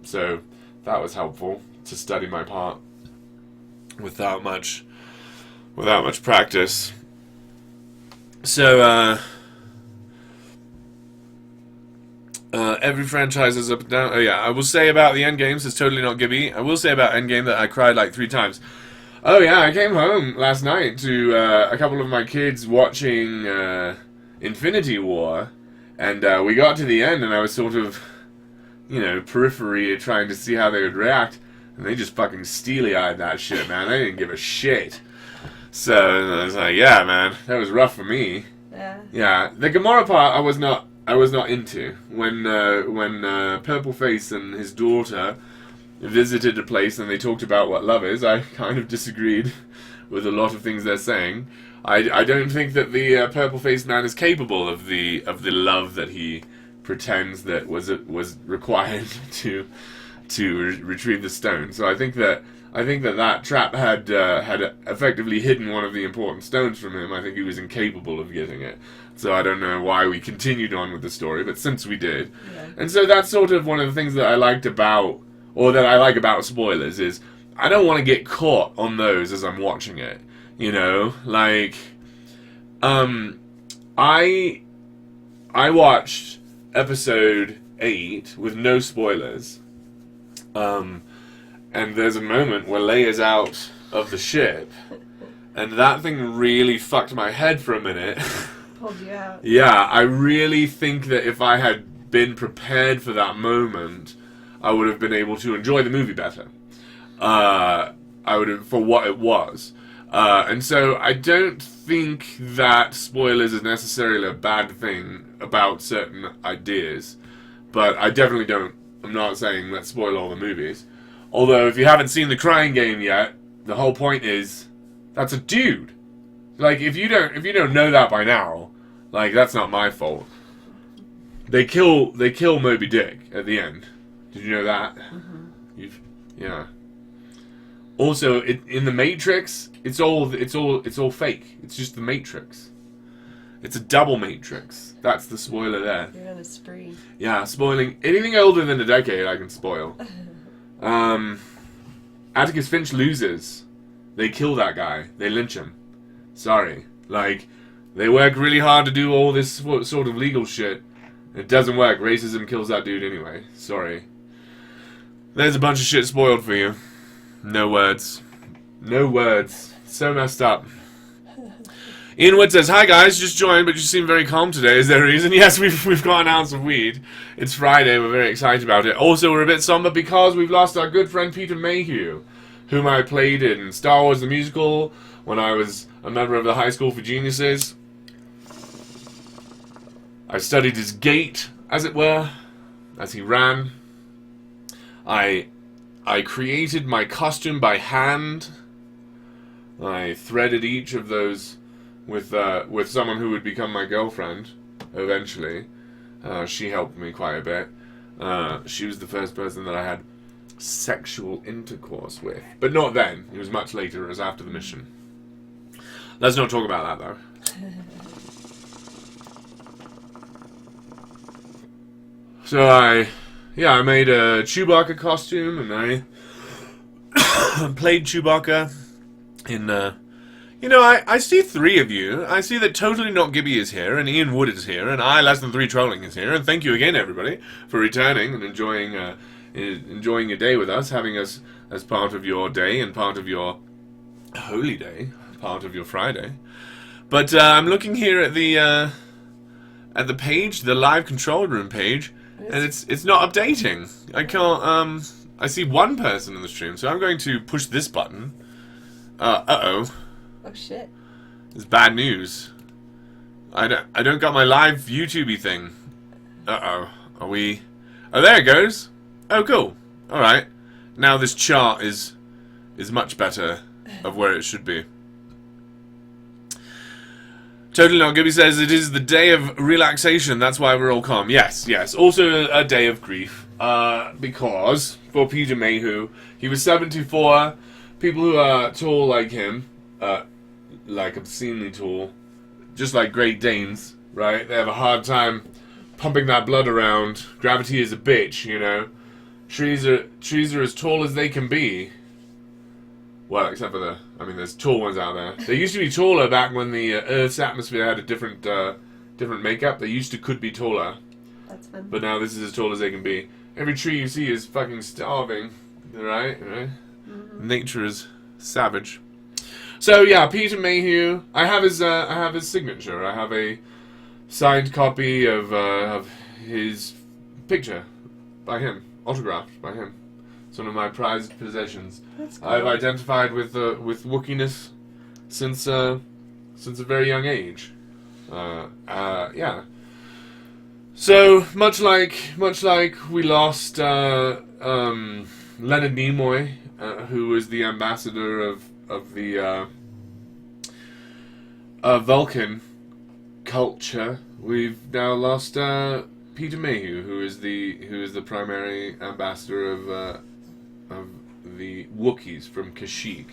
so that was helpful to study my part without much practice. So, every franchise is up and down. Oh yeah, I will say about the Endgames, it's totally not Gibby. I will say about Endgame that I cried like 3 times. Oh yeah, I came home last night to a couple of my kids watching Infinity War, and we got to the end, and I was sort of, periphery trying to see how they would react, and they just fucking steely-eyed that shit, man. They didn't give a shit. So I was like, yeah, man, that was rough for me. Yeah, the Gamora part I was not into. When Purple Face and his daughter visited a place and they talked about what love is, I kind of disagreed with a lot of things they're saying. I don't think that the Purple Faced man is capable of the love that he pretends that was required to retrieve the stone. So I think that trap had effectively hidden one of the important stones from him. I think he was incapable of getting it. So I don't know why we continued on with the story, but since we did. Yeah. And so that's sort of one of the things that I liked about, or that I like about spoilers, is I don't want to get caught on those as I'm watching it. I watched episode 8 with no spoilers, And there's a moment where Leia's out of the ship, and that thing really fucked my head for a minute. Pulled you out. Yeah, I really think that if I had been prepared for that moment, I would have been able to enjoy the movie better. I would have, for what it was. And so I don't think that spoilers is necessarily a bad thing about certain ideas. But I definitely don't, I'm not saying let's spoil all the movies. Although if you haven't seen The Crying Game yet, the whole point is, that's a dude. Like, if you don't know that by now, like, that's not my fault. They kill Moby Dick at the end. Did you know that? Mm-hmm. Yeah. Also, in the Matrix, it's all fake. It's just the Matrix. It's a double Matrix. That's the spoiler there. You're on a spree. Yeah, spoiling anything older than a decade. I can spoil. Atticus Finch loses. They kill that guy. They lynch him. Sorry. Like, they work really hard to do all this sort of legal shit. It doesn't work. Racism kills that dude anyway. Sorry. There's a bunch of shit spoiled for you. No words. No words. So messed up. Ian Wood says, "Hi guys, just joined, but you seem very calm today. Is there a reason?" Yes, we've got an ounce of weed. It's Friday. We're very excited about it. Also, we're a bit somber because we've lost our good friend Peter Mayhew, whom I played in Star Wars the Musical when I was a member of the High School for Geniuses. I studied his gait, as it were, as he ran. I created my costume by hand. I threaded each of those with someone who would become my girlfriend eventually. She helped me quite a bit. She was the first person that I had sexual intercourse with, but not then. It was much later. It was after the mission. Let's not talk about that though. So I made a Chewbacca costume, and I played Chewbacca in, I see three of you. I see that Totally Not Gibby is here, and Ian Wood is here, and I, Less Than 3 Trolling, is here, and thank you again, everybody, for returning and enjoying your day with us, having us as part of your day, and part of your holy day, part of your Friday. But I'm looking here at the page, the live control room page, and it's not updating. I can't, I see one person in the stream, so I'm going to push this button. Uh-oh. Oh shit. It's bad news. I don't got my live YouTube-y thing. Uh-oh. Are we... Oh, there it goes. Oh, cool. Alright. Now this chart is much better of where it should be. Totally Not Gibby says, "It is the day of relaxation, that's why we're all calm." Yes, yes. Also a day of grief. Because, for Peter Mayhew, he was 74. People who are tall like him, like obscenely tall, just like Great Danes, right? They have a hard time pumping that blood around. Gravity is a bitch, you know. Trees are as tall as they can be. Well, except for there's tall ones out there. They used to be taller back when the Earth's atmosphere had a different makeup. They could be taller. That's fun. But now this is as tall as they can be. Every tree you see is fucking starving, right? Mm-hmm. Nature is savage. So yeah, Peter Mayhew. I have his signature. I have a signed copy of his picture by him, autographed by him. It's one of my prized possessions. That's cool. I've identified with Wookieess since a very young age. Yeah. So much like we lost Leonard Nimoy, who was the ambassador of the Vulcan culture, we've now lost Peter Mayhew, who is the primary ambassador of the Wookiees from Kashyyyk.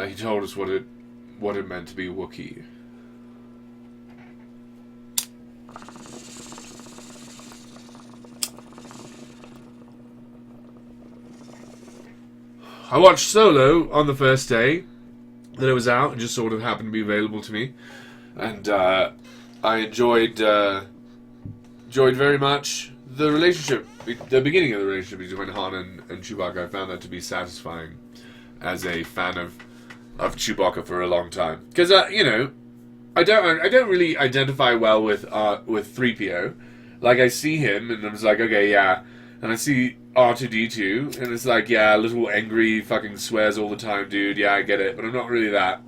He told us what it meant to be Wookiee. I watched Solo on the first day that it was out. It just sort of happened to be available to me, and I enjoyed very much the relationship, the beginning of the relationship between Han and Chewbacca, I found that to be satisfying as a fan of Chewbacca for a long time. Because you know, I don't really identify well with 3PO. Like, I see him and I'm just like, okay, yeah. And I see R2-D2 and it's like, yeah, little angry fucking swears all the time, dude. Yeah, I get it, but I'm not really that.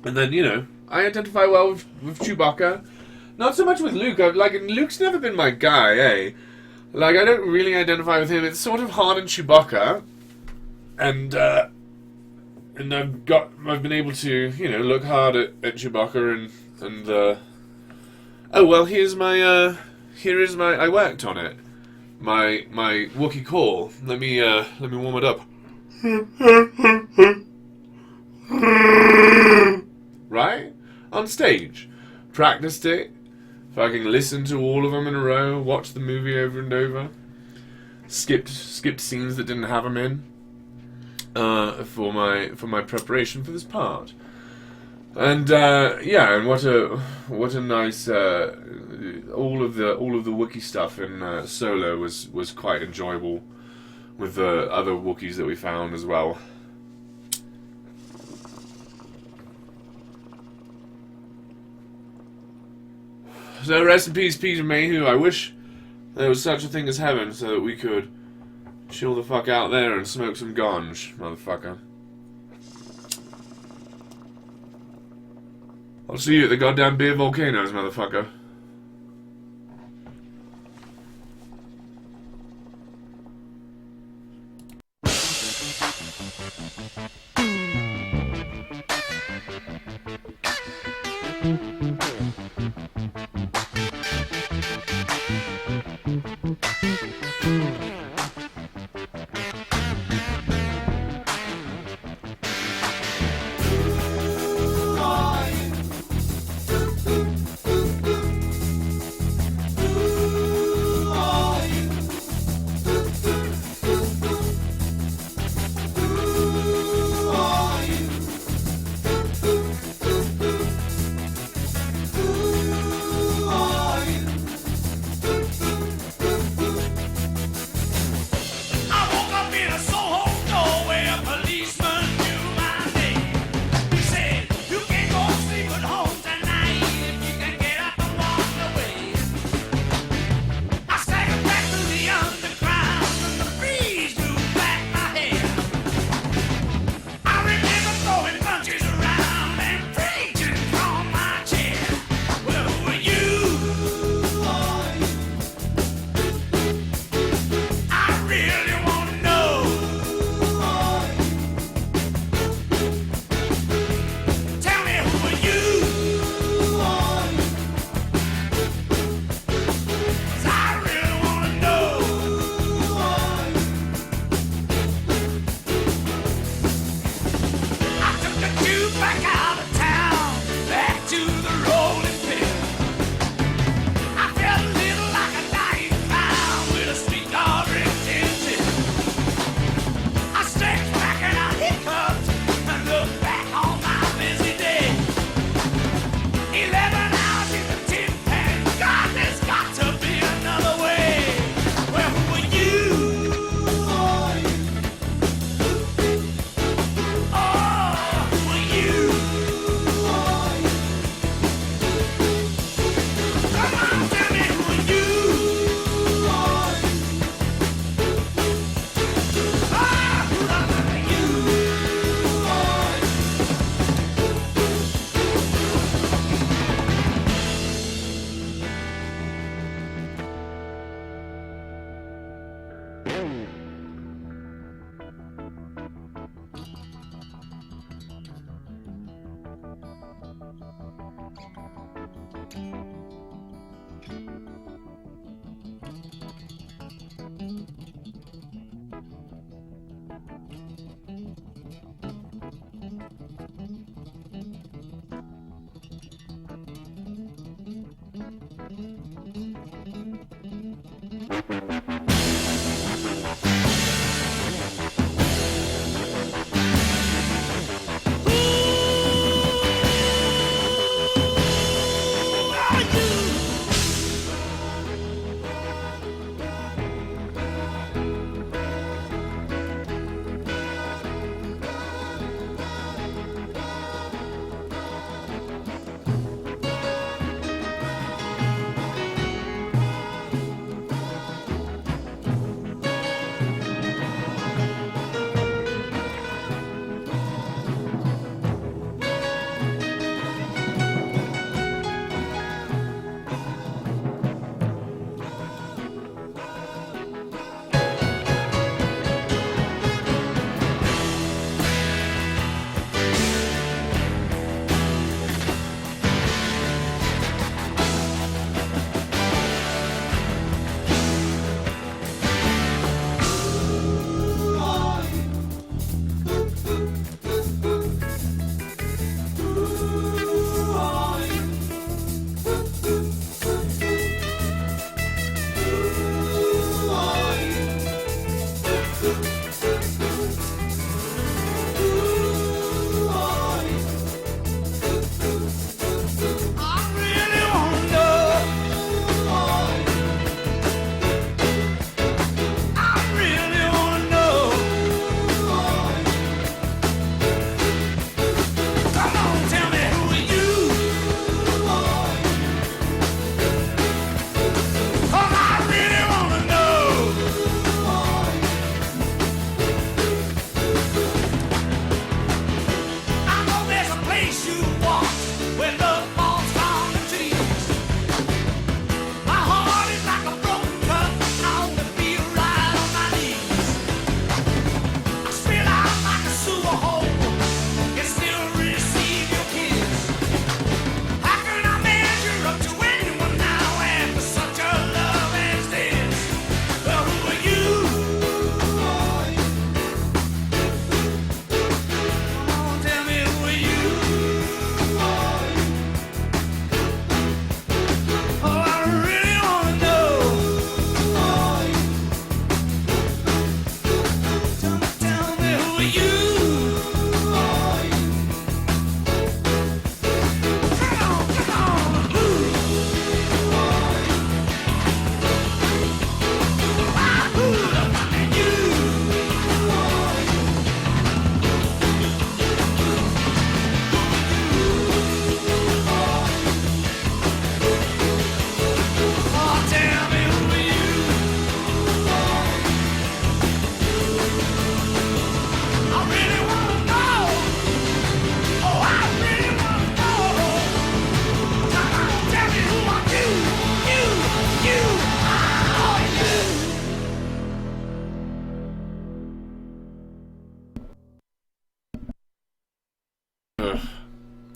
And then, you know, I identify well with Chewbacca. Not so much with Luke. Luke's never been my guy, eh? Like, I don't really identify with him. It's sort of Han and Chewbacca. And I've been able to, you know, look hard at Chewbacca and oh, well, here is my, I worked on it. My Wookiee call. Let me warm it up. Right? On stage. Practiced it. Fucking listened to all of them in a row. Watched the movie over and over. Skipped scenes that didn't have them in. For my preparation for this part. And yeah, and what a nice all of the Wookiee stuff in Solo was quite enjoyable with the other Wookiees that we found as well. So rest in peace, Peter Mayhew. I wish there was such a thing as heaven so that we could chill the fuck out there and smoke some ganj, motherfucker. I'll see you at the goddamn beer volcanoes, motherfucker.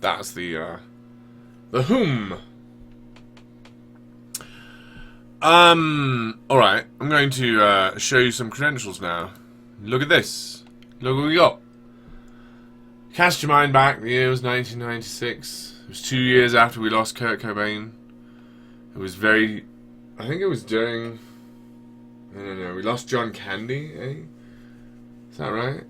That's the Whom. Alright, I'm going to show you some credentials now. Look at this. Look what we got. Cast your mind back, the year was 1996. It was 2 years after we lost Kurt Cobain. It was very... I think it was during... I don't know, we lost John Candy, eh? Is that right?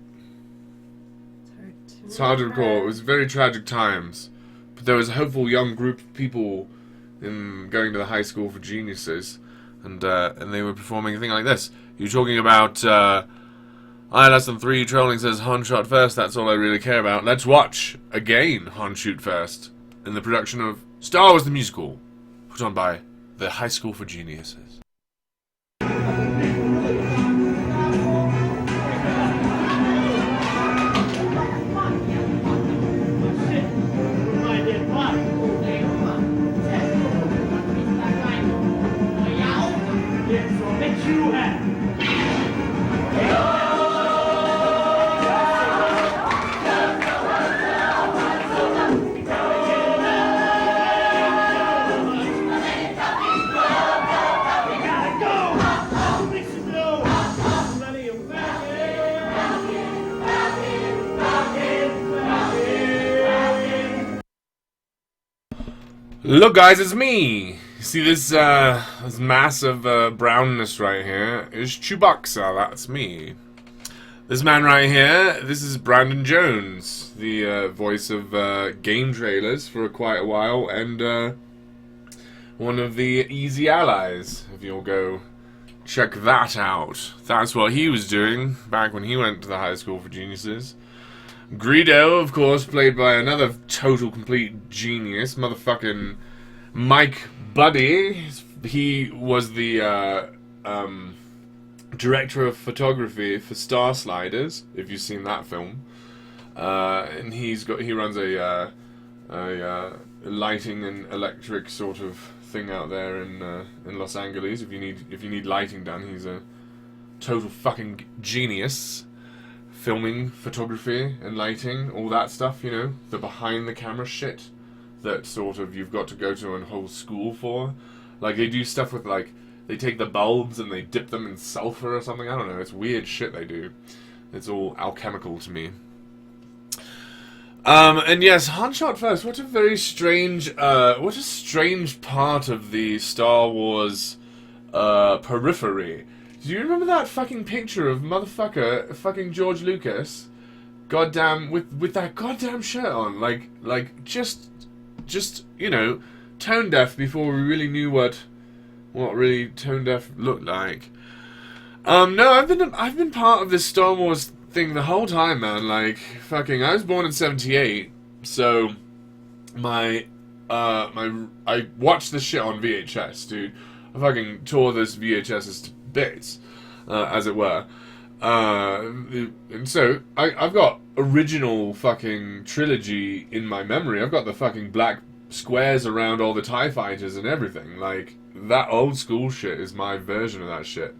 It's hard to recall. It was very tragic times. But there was a hopeful young group of people in going to the high school for geniuses. And they were performing a thing like this. You're talking about... I Less Than 3 trolling says Han shot first, that's all I really care about. Let's watch, again, Han shoot first. In the production of Star Wars the Musical. Put on by the High School for Geniuses. Look, guys, it's me! See this mass of brownness right here is Chewbacca, that's me. This man right here, this is Brandon Jones, the voice of game trailers for quite a while, and one of the Easy Allies, if you'll go check that out. That's what he was doing back when he went to the High School for Geniuses. Greedo, of course, played by another total complete genius, motherfucking Mike Buddy. He was the director of photography for Star Sliders, if you've seen that film. And he runs a lighting and electric sort of thing out there in Los Angeles. If you need lighting done, he's a total fucking genius. Filming, photography, and lighting, all that stuff, you know, the behind the camera shit that sort of you've got to go to a whole school for. Like, they do stuff with, like, they take the bulbs and they dip them in sulfur or something. I don't know, it's weird shit they do. It's all alchemical to me. And yes, Han shot first. What a very strange, what a strange part of the Star Wars periphery. Do you remember that fucking picture of motherfucker fucking George Lucas, goddamn, with that goddamn shirt on, like just you know, tone deaf before we really knew what really tone deaf looked like. No, I've been part of this Star Wars thing the whole time, man. Like, fucking, I was born in '78, so I watched this shit on VHS, dude. I fucking tore this VHS's to bits, as it were. And so I've got original fucking trilogy in my memory. I've got the fucking black squares around all the TIE fighters and everything. Like, that old school shit is my version of that shit.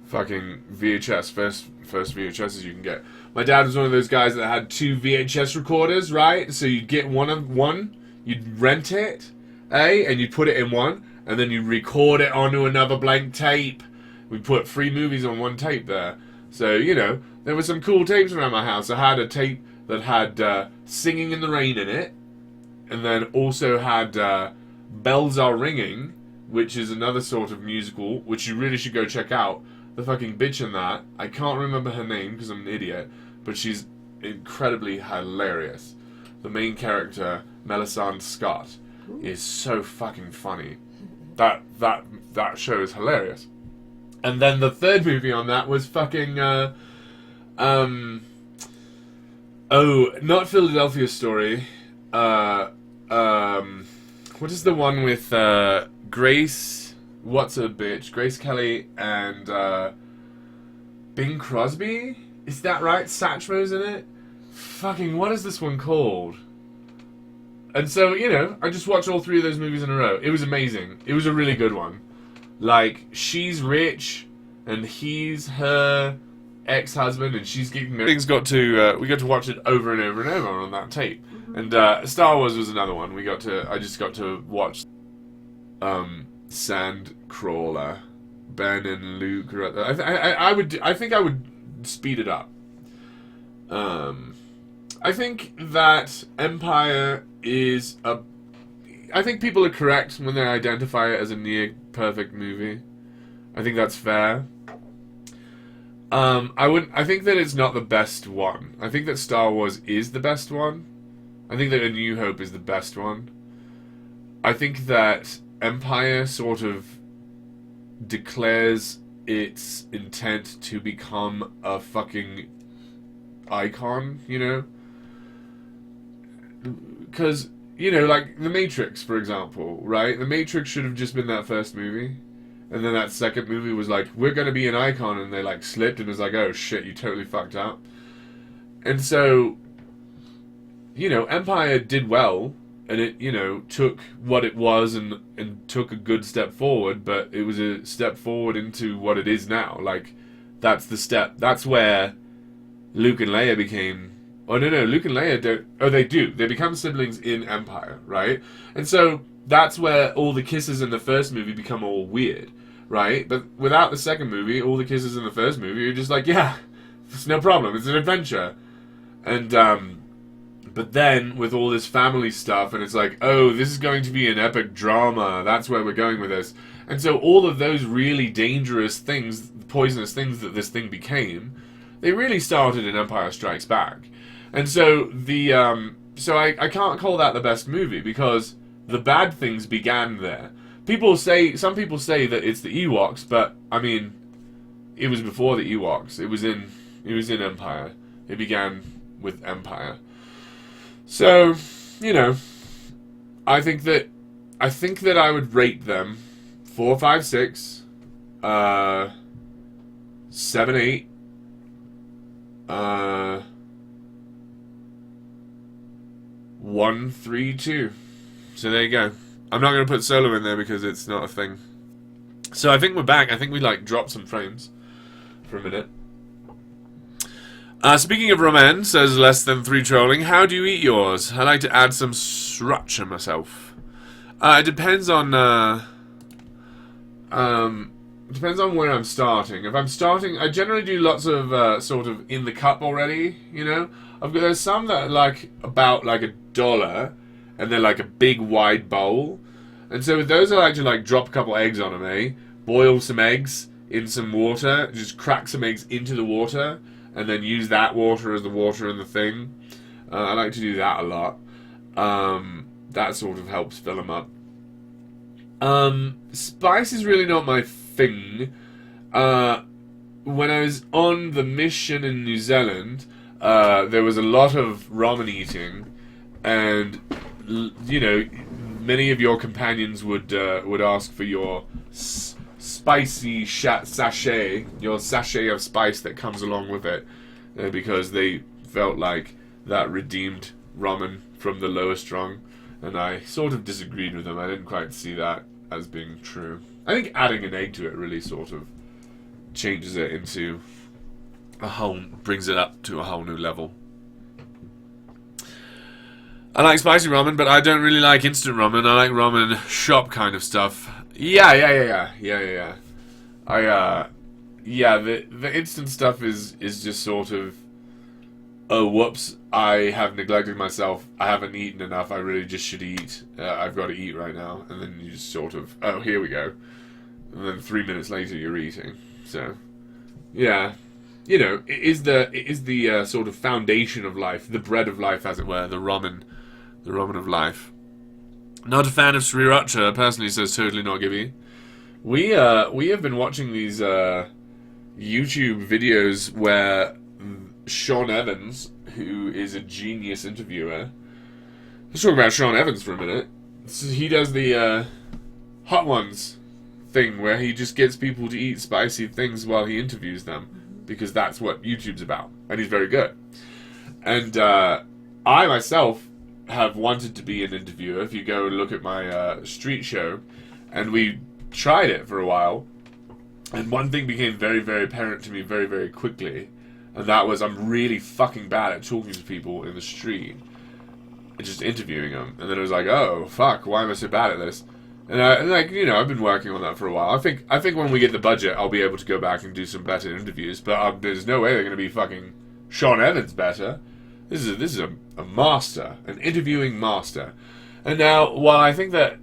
Fucking VHS, first VHSs you can get. My dad was one of those guys that had 2 VHS recorders, right? So you'd get one, you'd rent it, and you'd put it in one, and then you'd record it onto another blank tape. We put 3 movies on one tape there. So, you know, there were some cool tapes around my house. I had a tape that had Singing in the Rain in it, and then also had Bells Are Ringing, which is another sort of musical, which you really should go check out. The fucking bitch in that, I can't remember her name because I'm an idiot, but she's incredibly hilarious. The main character, Melisande Scott, is so fucking funny. That show is hilarious. And then the third movie on that was fucking, not Philadelphia Story. What is the one with Grace? What's her bitch? Grace Kelly and Bing Crosby? Is that right? Satchmo's in it. Fucking, what is this one called? And so, you know, I just watched all 3 of those movies in a row. It was amazing. It was a really good one. Like, she's rich, and he's her ex-husband, and she's getting married. We got to watch it over and over and over on that tape. And Star Wars was another one. I just got to watch Sandcrawler. Ben and Luke are at I think I would speed it up. I think that Empire is I think people are correct when they identify it as a near perfect movie. I think that's fair. I think that it's not the best one. I think that Star Wars is the best one. I think that A New Hope is the best one. I think that Empire sort of declares its intent to become a fucking icon, you know? Because, you know, like The Matrix, for example, right? The Matrix should have just been that first movie. And then that second movie was like, we're going to be an icon. And they like slipped and was like, oh shit, you totally fucked up. And so, you know, Empire did well. And it, you know, took what it was and took a good step forward. But it was a step forward into what it is now. Like, that's the step. That's where Luke and Leia became... Oh, no, Luke and Leia don't... Oh, they do. They become siblings in Empire, right? And so that's where all the kisses in the first movie become all weird, right? But without the second movie, all the kisses in the first movie are just like, yeah, it's no problem. It's an adventure. And, but then with all this family stuff, and it's like, oh, this is going to be an epic drama. That's where we're going with this. And so all of those really dangerous things, poisonous things that this thing became, they really started in Empire Strikes Back. And so I can't call that the best movie because the bad things began there. Some people say that it's the Ewoks, but I mean, it was before the Ewoks. It was in Empire. It began with Empire. So, you know, I think that I would rate them 4, 5, 6, 7, 8, 1, 3, 2. So there you go. I'm not going to put Solo in there because it's not a thing. So I think we're back. I think we like dropped some frames for a minute. Speaking of Roman, says less than 3 trolling. How do you eat yours? I like to add some sriracha myself. It depends on where I'm starting. If I'm starting, I generally do lots of sort of in the cup already. You know, there's some that are like about like $1, and they're like a big wide bowl. And so with those, I like to like drop a couple eggs on them, boil some eggs in some water, just crack some eggs into the water, and then use that water as the water in the thing. I like to do that a lot. That sort of helps fill them up. Spice is really not my thing. When I was on the mission in New Zealand, there was a lot of ramen eating, and you know, many of your companions would ask for your spicy sachet, your sachet of spice that comes along with it, because they felt like that redeemed ramen from the lowest rung, and I sort of disagreed with them. I didn't quite see that as being true. I think adding an egg to it really sort of changes it into brings it up to a whole new level. I like spicy ramen, but I don't really like instant ramen. I like ramen shop kind of stuff. Yeah. The instant stuff is just sort of, oh, whoops, I have neglected myself. I haven't eaten enough. I really just should eat. I've got to eat right now. And then you just sort of, oh, here we go. And then 3 minutes later, you're eating. So, yeah. You know, it is the sort of foundation of life, the bread of life, as it were, the ramen of life. Not a fan of sriracha, personally, says Totally Not Gibby. We have been watching these YouTube videos where Sean Evans, who is a genius interviewer. Let's talk about Sean Evans for a minute. So he does the Hot Ones thing where he just gets people to eat spicy things while he interviews them, because that's what YouTube's about, and he's very good. And I myself have wanted to be an interviewer. If you go and look at my street show, and we tried it for a while, and one thing became very, very apparent to me very, very quickly, and that was I'm really fucking bad at talking to people in the street. just interviewing him. And then I was like, oh, fuck, why am I so bad at this? And I've been working on that for a while. I think when we get the budget, I'll be able to go back and do some better interviews. But there's no way they're going to be fucking Sean Evans better. This is a master, an interviewing master. And now, while I think that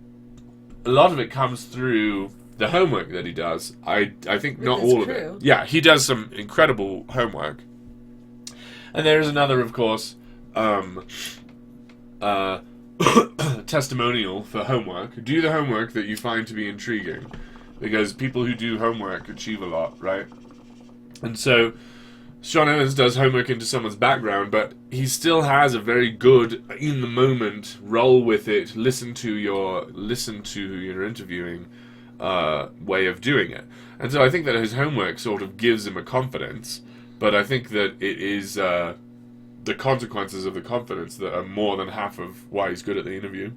a lot of it comes through the homework that he does, I think not all of it. Yeah, he does some incredible homework. And there's another, of course, testimonial for homework. Do the homework that you find to be intriguing, because people who do homework achieve a lot, right? And so Sean Evans does homework into someone's background, but he still has a very good, in the moment, roll with it, listen to your interviewing way of doing it. And so I think that his homework sort of gives him a confidence, but I think that it is the consequences of the confidence that are more than half of why he's good at the interview.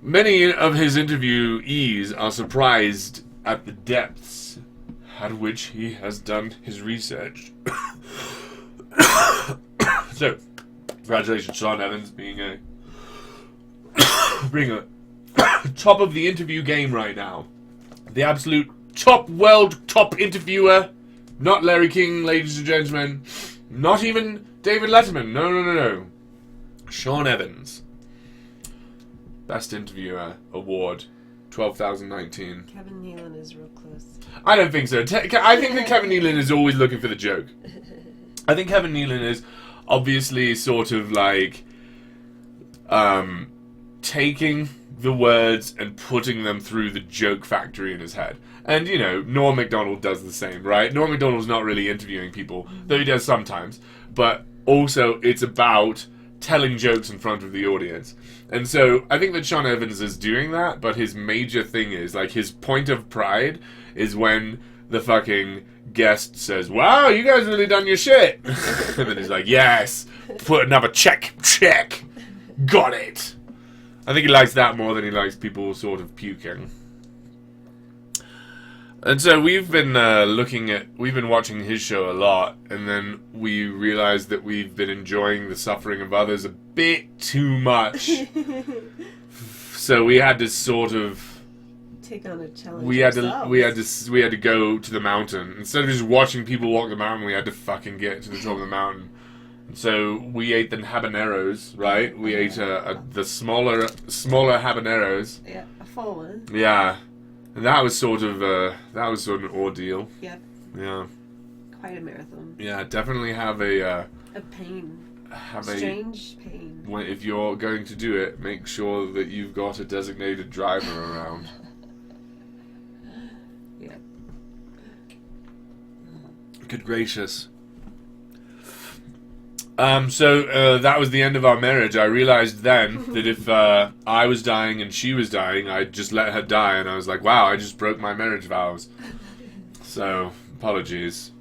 Many of his interviewees are surprised at the depths at which he has done his research. So, congratulations, Sean Evans, being a top of the interview game right now. The absolute top interviewer. Not Larry King, ladies and gentlemen. Not even David Letterman. No. Sean Evans. Best Interviewer Award, 2019. Kevin Nealon is real close. I don't think so. I think that Kevin Nealon is always looking for the joke. I think Kevin Nealon is obviously sort of like taking the words and putting them through the joke factory in his head. And, you know, Norm Macdonald does the same, right? Norm Macdonald's not really interviewing people, though he does sometimes. But also, it's about telling jokes in front of the audience. And so, I think that Sean Evans is doing that, but his major thing is, like, his point of pride is when the fucking guest says, wow, you guys really done your shit. And then he's like, yes, put another check, got it. I think he likes that more than he likes people sort of puking. And so we've been watching his show a lot, and then we realized that we've been enjoying the suffering of others a bit too much. So we had to sort of take on a challenge. We had to go to the mountain. Instead of just watching people walk the mountain, we had to fucking get to the top of the mountain. And so we ate the habaneros, right? We ate the smaller habaneros. Yeah, a full one. Yeah. And that was sort of an ordeal. Yep. Yeah. Quite a marathon. Yeah, definitely have a pain. Have strange pain. If you're going to do it, make sure that you've got a designated driver around. Yeah. Good gracious. So that was the end of our marriage. I realized then that if I was dying and she was dying, I'd just let her die, and I was like, wow, I just broke my marriage vows. So, apologies.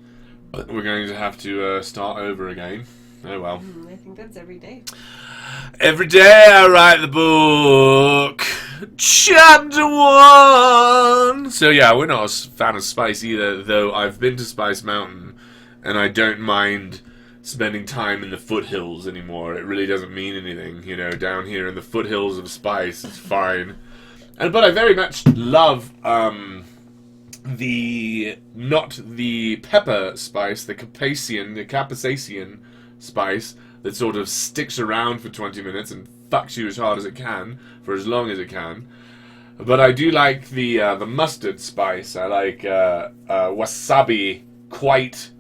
We're going to have to start over again. Oh well. I think that's every day. Every day I write the book. Chapter 1! So yeah, we're not a fan of Spice either, though I've been to Spice Mountain, and I don't mind spending time in the foothills anymore. It really doesn't mean anything, you know, down here in the foothills of Spice, it's fine. But I very much love not the pepper spice, the Capsaicin spice that sort of sticks around for 20 minutes and fucks you as hard as it can for as long as it can. But I do like the mustard spice. I like wasabi quite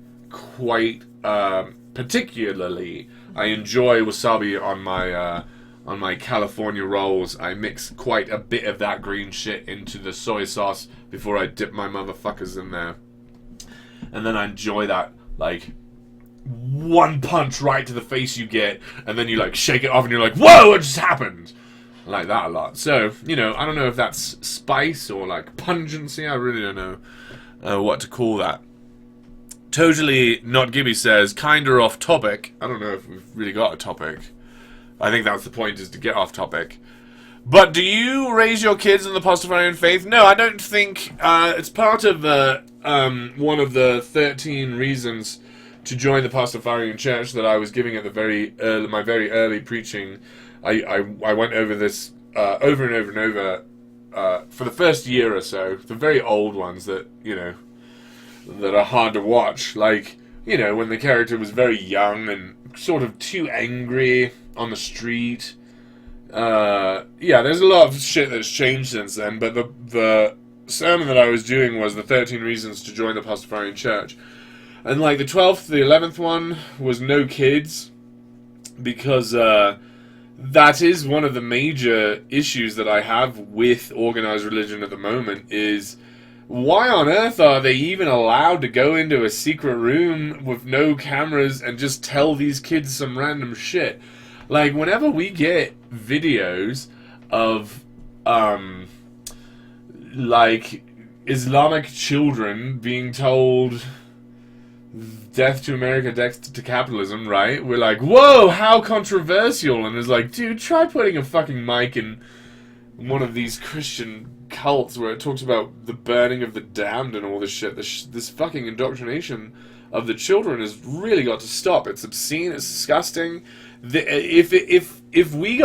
particularly. I enjoy wasabi on my California rolls. I mix quite a bit of that green shit into the soy sauce before I dip my motherfuckers in there. And then I enjoy that, like, one punch right to the face you get, and then you, like, shake it off and you're like, whoa, what just happened? I like that a lot. So, you know, I don't know if that's spice or, like, pungency. I really don't know what to call that. Totally Not Gibby says, kinda off topic. I don't know if we've really got a topic. I think that's the point, is to get off topic. But do you raise your kids in the Pastafarian faith? No, I don't think it's part of one of the 13 reasons to join the Pastafarian church that I was giving at my very early preaching. I went over this over and over and over for the first year or so. The very old ones that that are hard to watch, like when the character was very young and sort of too angry on the street. There's a lot of shit that's changed since then, but the sermon that I was doing was the 13 reasons to join the Pastafarian church. And like the 12th, the 11th one was no kids, because that is one of the major issues that I have with organized religion at the moment is why on earth are they even allowed to go into a secret room with no cameras and just tell these kids some random shit? Like, whenever we get videos of, like, Islamic children being told death to America, death to capitalism, right? We're like, whoa, how controversial. And it's like, dude, try putting a fucking mic in one of these Christian cults where it talks about the burning of the damned and all this shit. This fucking indoctrination of the children has really got to stop. It's obscene, it's disgusting. If we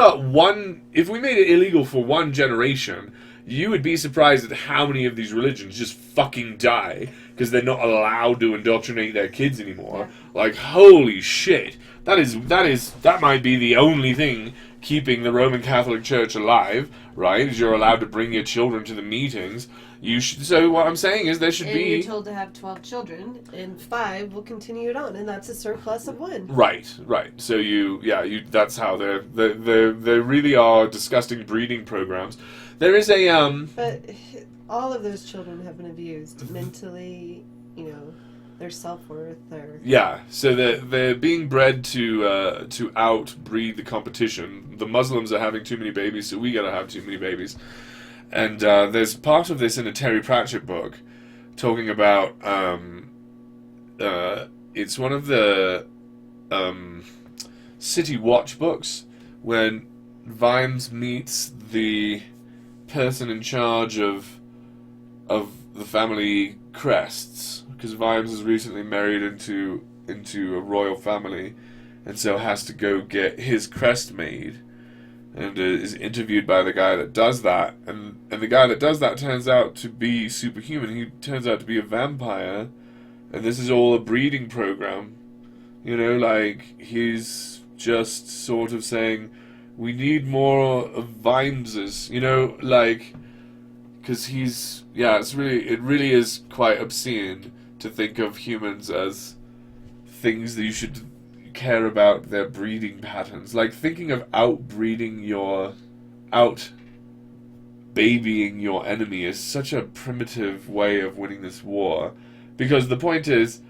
made it illegal for one generation, you would be surprised at how many of these religions just fucking die because they're not allowed to indoctrinate their kids anymore. Yeah. Like, holy shit. That might be the only thing keeping the Roman Catholic Church alive, right? Is you're allowed to bring your children to the meetings. So what I'm saying is there should be... And you're told to have 12 children, and 5 will continue it on, and that's a surplus of 1. Right. So that's how they really are disgusting breeding programs. There is a But all of those children have been abused mentally, their self-worth, so they're being bred to outbreed the competition. The Muslims are having too many babies, so we gotta have too many babies. And there's part of this in a Terry Pratchett book talking about it's one of the City Watch books when Vimes meets the person in charge of the family crests, because Vimes is recently married into a royal family, and so has to go get his crest made, and is interviewed by the guy that does that, and the guy that does that turns out to be superhuman. He turns out to be a vampire, and this is all a breeding program. Like, he's just sort of saying, we need more of Vimeses, because it really is quite obscene to think of humans as things that you should care about their breeding patterns. Like, thinking of babying your enemy is such a primitive way of winning this war. Because the point is,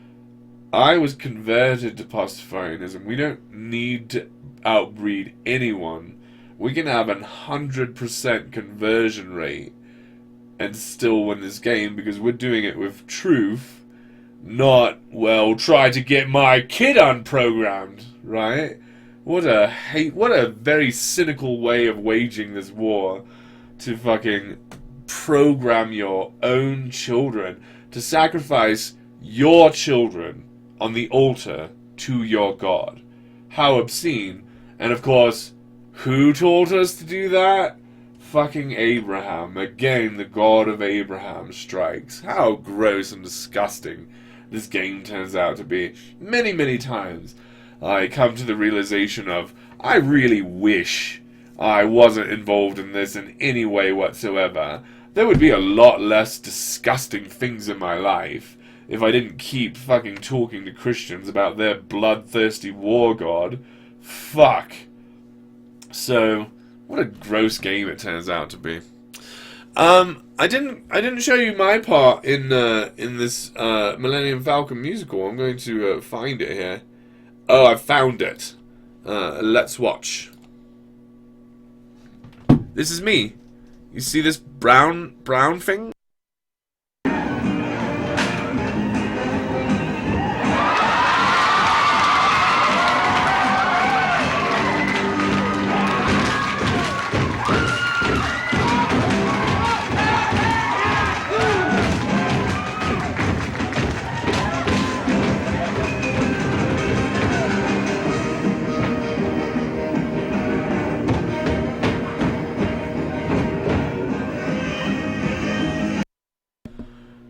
I was converted to Pastafarianism. We don't need to outbreed anyone. We can have 100% conversion rate and still win this game because we're doing it with truth, not, try to get my kid unprogrammed, right? What a very cynical way of waging this war, to fucking program your own children, to sacrifice your children on the altar to your God. How obscene. And of course, who taught us to do that? Fucking Abraham. Again, the God of Abraham strikes. How gross and disgusting this game turns out to be. Many, many times I come to the realization of, I really wish I wasn't involved in this in any way whatsoever. There would be a lot less disgusting things in my life if I didn't keep fucking talking to Christians about their bloodthirsty war god. Fuck. So, what a gross game it turns out to be. I didn't show you my part in this Millennium Falcon musical. I'm going to find it here. Oh, I found it. Let's watch. This is me. You see this brown thing?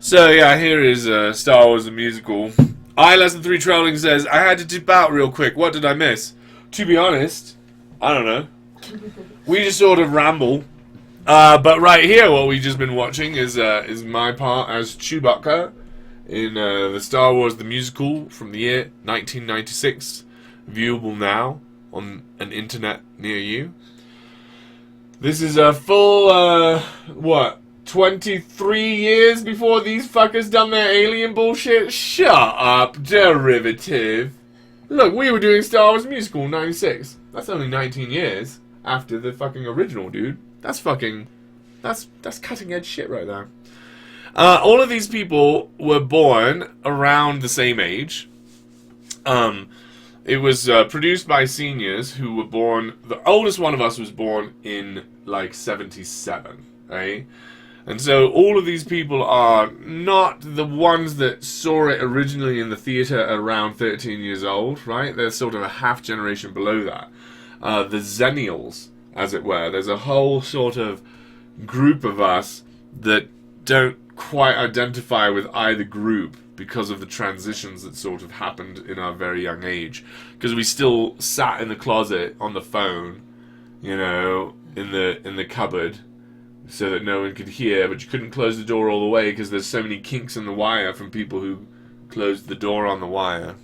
So yeah, here is Star Wars the musical. Lesson 3 Trolling says, I had to dip out real quick. What did I miss? To be honest, I don't know. We just sort of ramble. But right here, what we've just been watching is my part as Chewbacca in the Star Wars the musical from the year 1996, viewable now on an internet near you. This is a full 23 years before these fuckers done their alien bullshit? Shut up, derivative. Look, we were doing Star Wars musical in 96. That's only 19 years after the fucking original, dude. That's cutting edge shit right there. All of these people were born around the same age. It was produced by seniors who were born... The oldest one of us was born in, like, 77, right? And so all of these people are not the ones that saw it originally in the theater around 13 years old, right? They're sort of a half generation below that. The Zennials, as it were. There's a whole sort of group of us that don't quite identify with either group because of the transitions that sort of happened in our very young age. Because we still sat in the closet on the phone, you know, in the cupboard, so that no one could hear, but you couldn't close the door all the way because there's so many kinks in the wire from people who closed the door on the wire.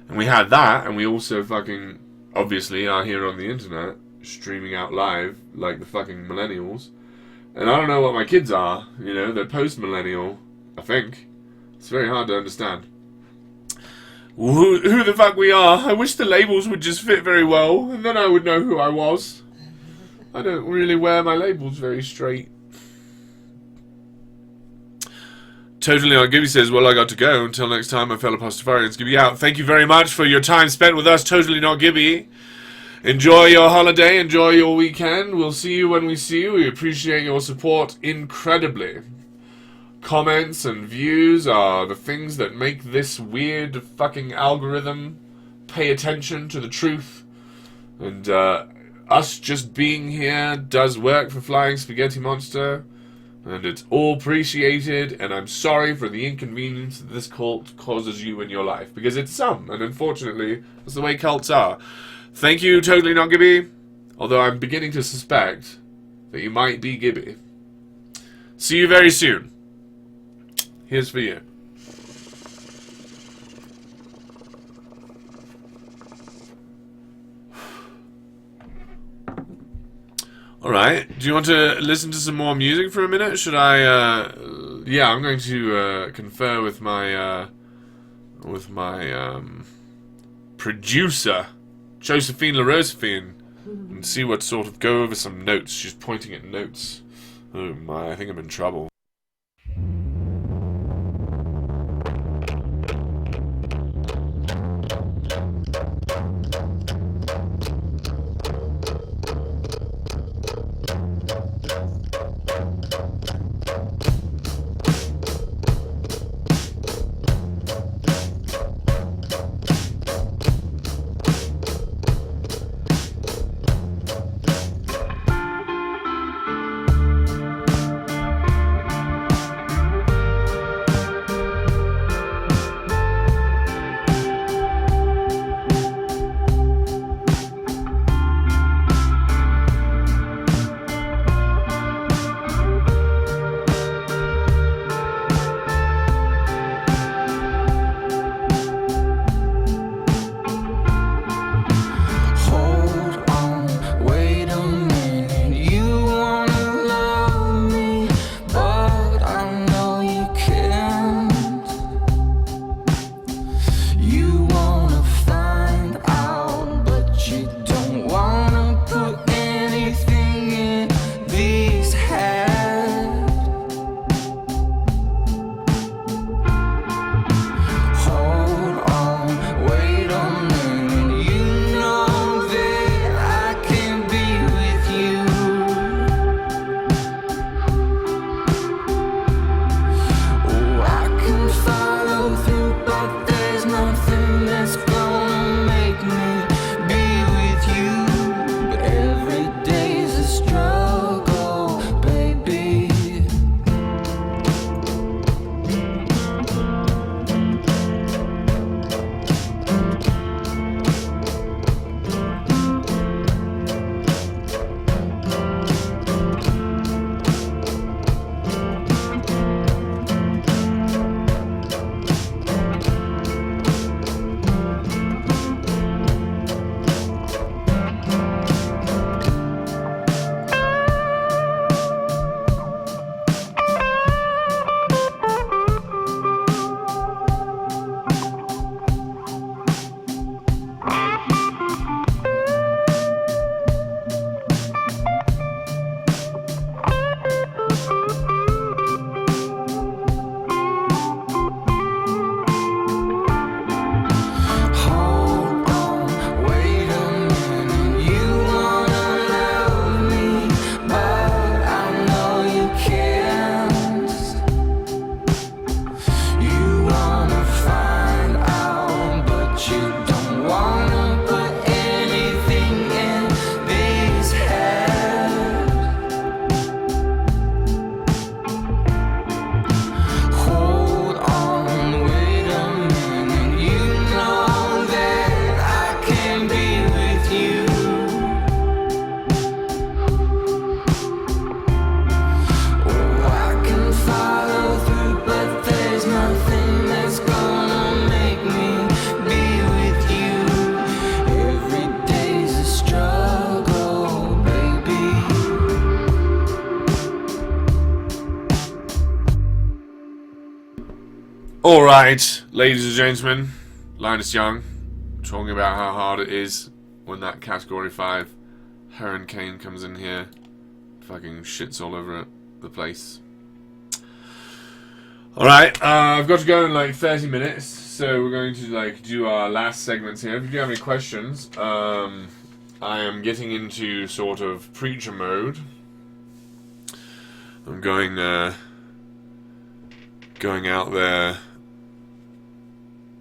And we had that, and we also fucking, obviously, are here on the internet, streaming out live, like the fucking millennials. And I don't know what my kids are, you know, they're post-millennial, I think. It's very hard to understand. Who the fuck we are? I wish the labels would just fit very well, and then I would know who I was. I don't really wear my labels very straight. Totally on Gibby says, well, I got to go. Until next time, my fellow Pastafarians. Gibby out. Thank you very much for your time spent with us. Totally not Gibby. Enjoy your holiday. Enjoy your weekend. We'll see you when we see you. We appreciate your support incredibly. Comments and views are the things that make this weird fucking algorithm pay attention to the truth. And, us just being here does work for Flying Spaghetti Monster, and it's all appreciated, and I'm sorry for the inconvenience that this cult causes you in your life, because it's some, and unfortunately, that's the way cults are. Thank you, Totally Not Gibby, although I'm beginning to suspect that you might be Gibby. See you very soon. Here's for you. Alright, do you want to listen to some more music for a minute? Should I, yeah, I'm going to, confer with my producer, Josephine LaRosephine, and see what sort of, go over some notes. She's pointing at notes. Oh my, I think I'm in trouble. Alright, ladies and gentlemen, Linus Young, talking about how hard it is when that Category 5 hurricane comes in here. Fucking shits all over the place. Alright, I've got to go in like 30 minutes, so we're going to like do our last segments here. If you do have any questions, I am getting into sort of preacher mode. I'm going out there.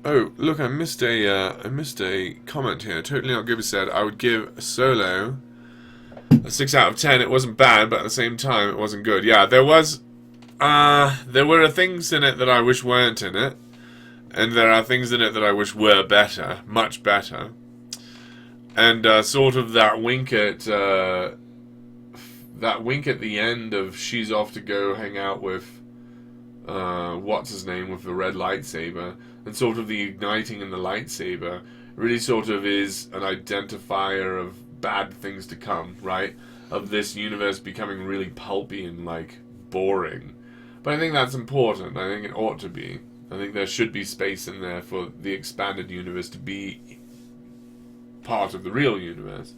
Oh, look! I missed a comment here. Totally Not Gibbs said I would give Solo a 6 out of 10. It wasn't bad, but at the same time, it wasn't good. Yeah, there were things in it that I wish weren't in it, and there are things in it that I wish were better, much better. And sort of that wink at the end of she's off to go hang out with what's his name with the red lightsaber, and sort of the igniting in the lightsaber really sort of is an identifier of bad things to come, right? Of this universe becoming really pulpy and like boring. But I think that's important. I think it ought to be. I think there should be space in there for the expanded universe to be part of the real universe.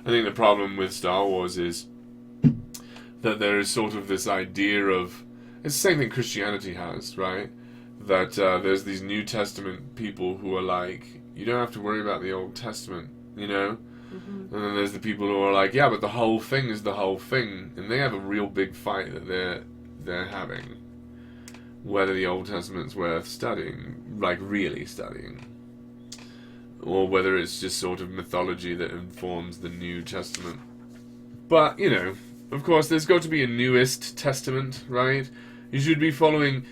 I think the problem with Star Wars is that there is sort of this idea of, it's the same thing Christianity has, right? That there's these New Testament people who are like, you don't have to worry about the Old Testament, you know? Mm-hmm. And then there's the people who are like, yeah, but the whole thing is the whole thing. And they have a real big fight that they're having. Whether the Old Testament's worth studying, like really studying. Or whether it's just sort of mythology that informs the New Testament. But, you know, of course, there's got to be a newest testament, right? You should be following,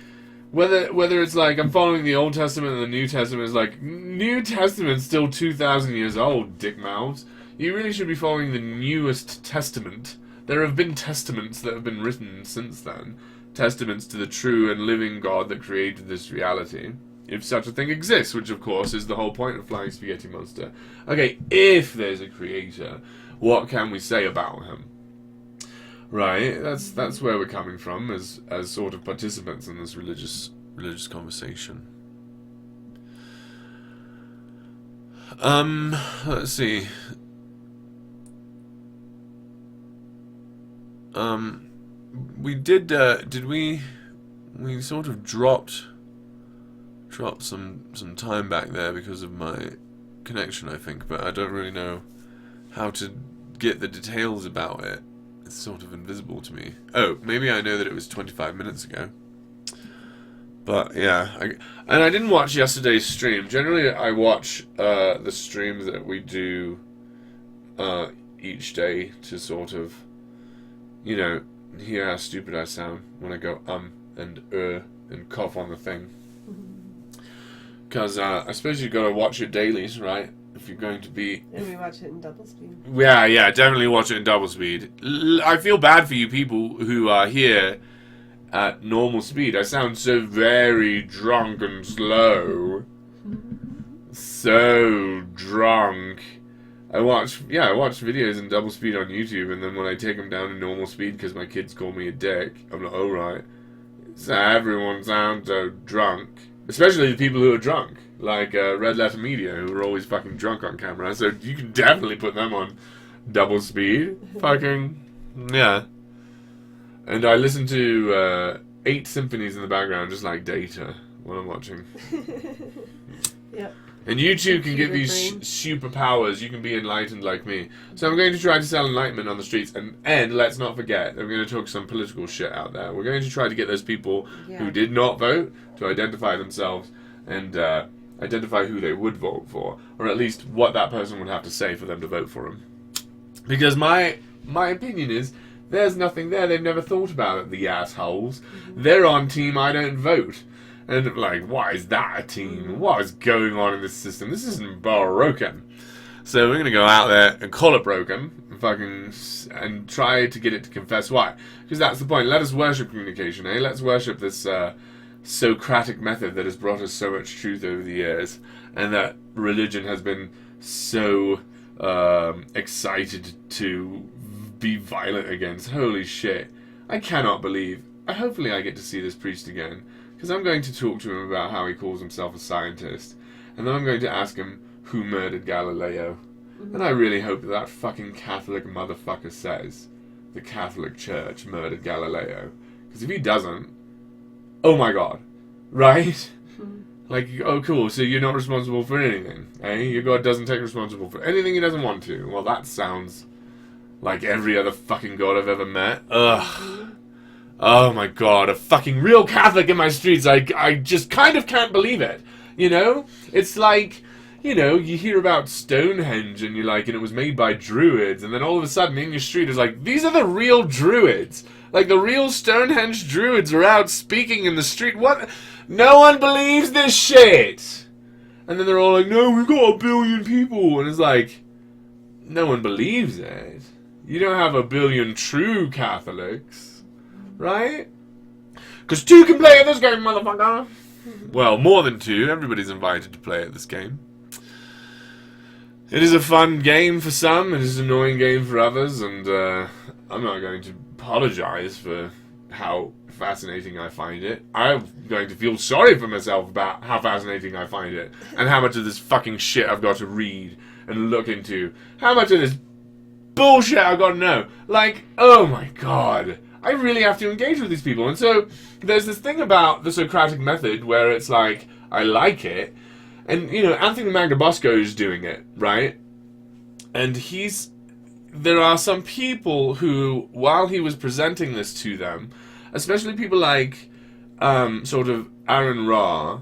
whether it's like, I'm following the Old Testament and the New Testament is like, New Testament's still 2,000 years old, dick mouths. You really should be following the newest testament. There have been testaments that have been written since then. Testaments to the true and living God that created this reality. If such a thing exists, which of course is the whole point of Flying Spaghetti Monster. Okay, if there's a creator, what can we say about him? Right, that's where we're coming from as sort of participants in this religious conversation. Let's see. We did we sort of dropped some time back there because of my connection, I think, but I don't really know how to get the details about it. It's sort of invisible to me. Oh, maybe I know that it was 25 minutes ago. But yeah, I didn't watch yesterday's stream. Generally, I watch the streams that we do each day to sort of, you know, hear how stupid I sound when I go and and cough on the thing. Because I suppose you've got to watch your dailies, right? If you're going to be... And we watch it in double speed. Yeah, definitely watch it in double speed. I feel bad for you people who are here at normal speed. I sound so very drunk and slow. So drunk. I watch videos in double speed on YouTube, and then when I take them down to normal speed because my kids call me a dick, I'm like, oh right. So everyone sounds so drunk. Especially the people who are drunk. Like Red Letter Media, who are always fucking drunk on camera. So you can definitely put them on double speed. Fucking, yeah. And I listen to 8 symphonies in the background, just like Data, when I'm watching. Yep. And you too can get these superpowers. You can be enlightened like me. So I'm going to try to sell enlightenment on the streets. And let's not forget, I'm going to talk some political shit out there. We're going to try to get those people who did not vote to identify themselves and identify who they would vote for. Or at least what that person would have to say for them to vote for him. Because my opinion is, there's nothing there. They've never thought about it, the assholes. They're on team I don't vote. And like, why is that a team? What is going on in this system? This isn't broken. So we're gonna go out there and call it broken, and try to get it to confess why. Because that's the point. Let us worship communication, eh? Let's worship this Socratic method that has brought us so much truth over the years, and that religion has been so excited to be violent against. Holy shit! I cannot believe. Hopefully, I get to see this priest again. Because I'm going to talk to him about how he calls himself a scientist. And then I'm going to ask him who murdered Galileo. And I really hope that fucking Catholic motherfucker says the Catholic Church murdered Galileo. Because if he doesn't, oh my god. Right? Like, oh cool, so you're not responsible for anything, eh? Your God doesn't take responsible for anything he doesn't want to. Well, that sounds like every other fucking God I've ever met. Ugh. Oh my god, a fucking real Catholic in my streets. I just kind of can't believe it. You know? It's like, you know, you hear about Stonehenge and you're like, and it was made by Druids, and then all of a sudden in your street is like, these are the real Druids. Like, the real Stonehenge Druids are out speaking in the street. What? No one believes this shit! And then they're all like, no, we've got 1 billion people. And it's like, no one believes it. You don't have 1 billion true Catholics. Right? Because 2 can play at this game, motherfucker. Well, more than 2. Everybody's invited to play at this game. It is a fun game for some. It is an annoying game for others. And I'm not going to apologize for how fascinating I find it. I'm going to feel sorry for myself about how fascinating I find it. And how much of this fucking shit I've got to read and look into. How much of this bullshit I've got to know. Like, oh my god. I really have to engage with these people. And so, there's this thing about the Socratic method where it's like, I like it. And, you know, Anthony Magnabosco is doing it, right? And there are some people who, while he was presenting this to them, especially people like, sort of Aaron Ra,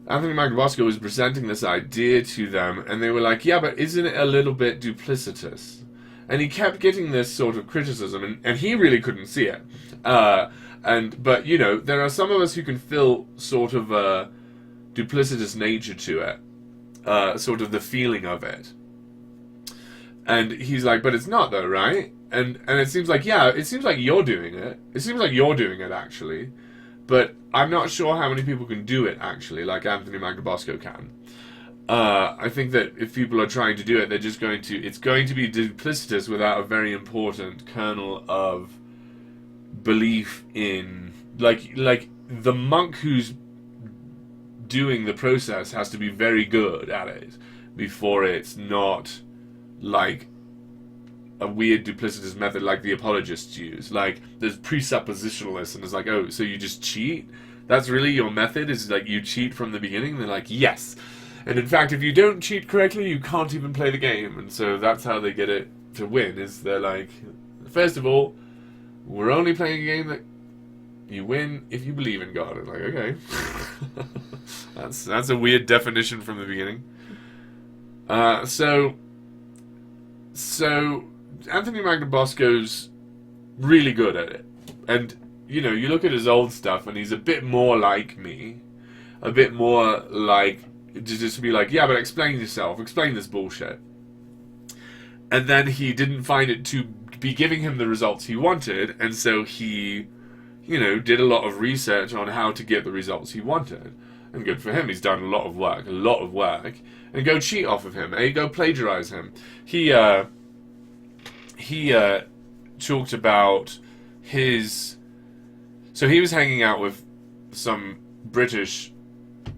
Anthony Magnabosco was presenting this idea to them, and they were like, yeah, but isn't it a little bit duplicitous? And he kept getting this sort of criticism, and he really couldn't see it. But, you know, there are some of us who can feel sort of a duplicitous nature to it. Sort of the feeling of it. And he's like, but it's not though, right? And it seems like, yeah, it seems like you're doing it. It seems like you're doing it, actually. But I'm not sure how many people can do it, actually, like Anthony Magnabosco can. I think that if people are trying to do it, it's going to be duplicitous without a very important kernel of belief in, like the monk who's doing the process has to be very good at it before it's not like a weird duplicitous method like the apologists use. Like, there's presuppositionalists, and it's like, oh, so you just cheat? That's really your method? Is like you cheat from the beginning? They're like, yes. And in fact, if you don't cheat correctly, you can't even play the game. And so that's how they get it to win, is they're like, first of all, we're only playing a game that you win if you believe in God. And like, okay. That's a weird definition from the beginning. So Anthony Magnabosco's really good at it. And, you know, you look at his old stuff and he's a bit more like me. A bit more like, just to be like, yeah, but explain yourself. Explain this bullshit. And then he didn't find it to be giving him the results he wanted. And so he, you know, did a lot of research on how to get the results he wanted. And good for him, he's done a lot of work. And go cheat off of him, go plagiarize him. He talked about his... So he was hanging out with some British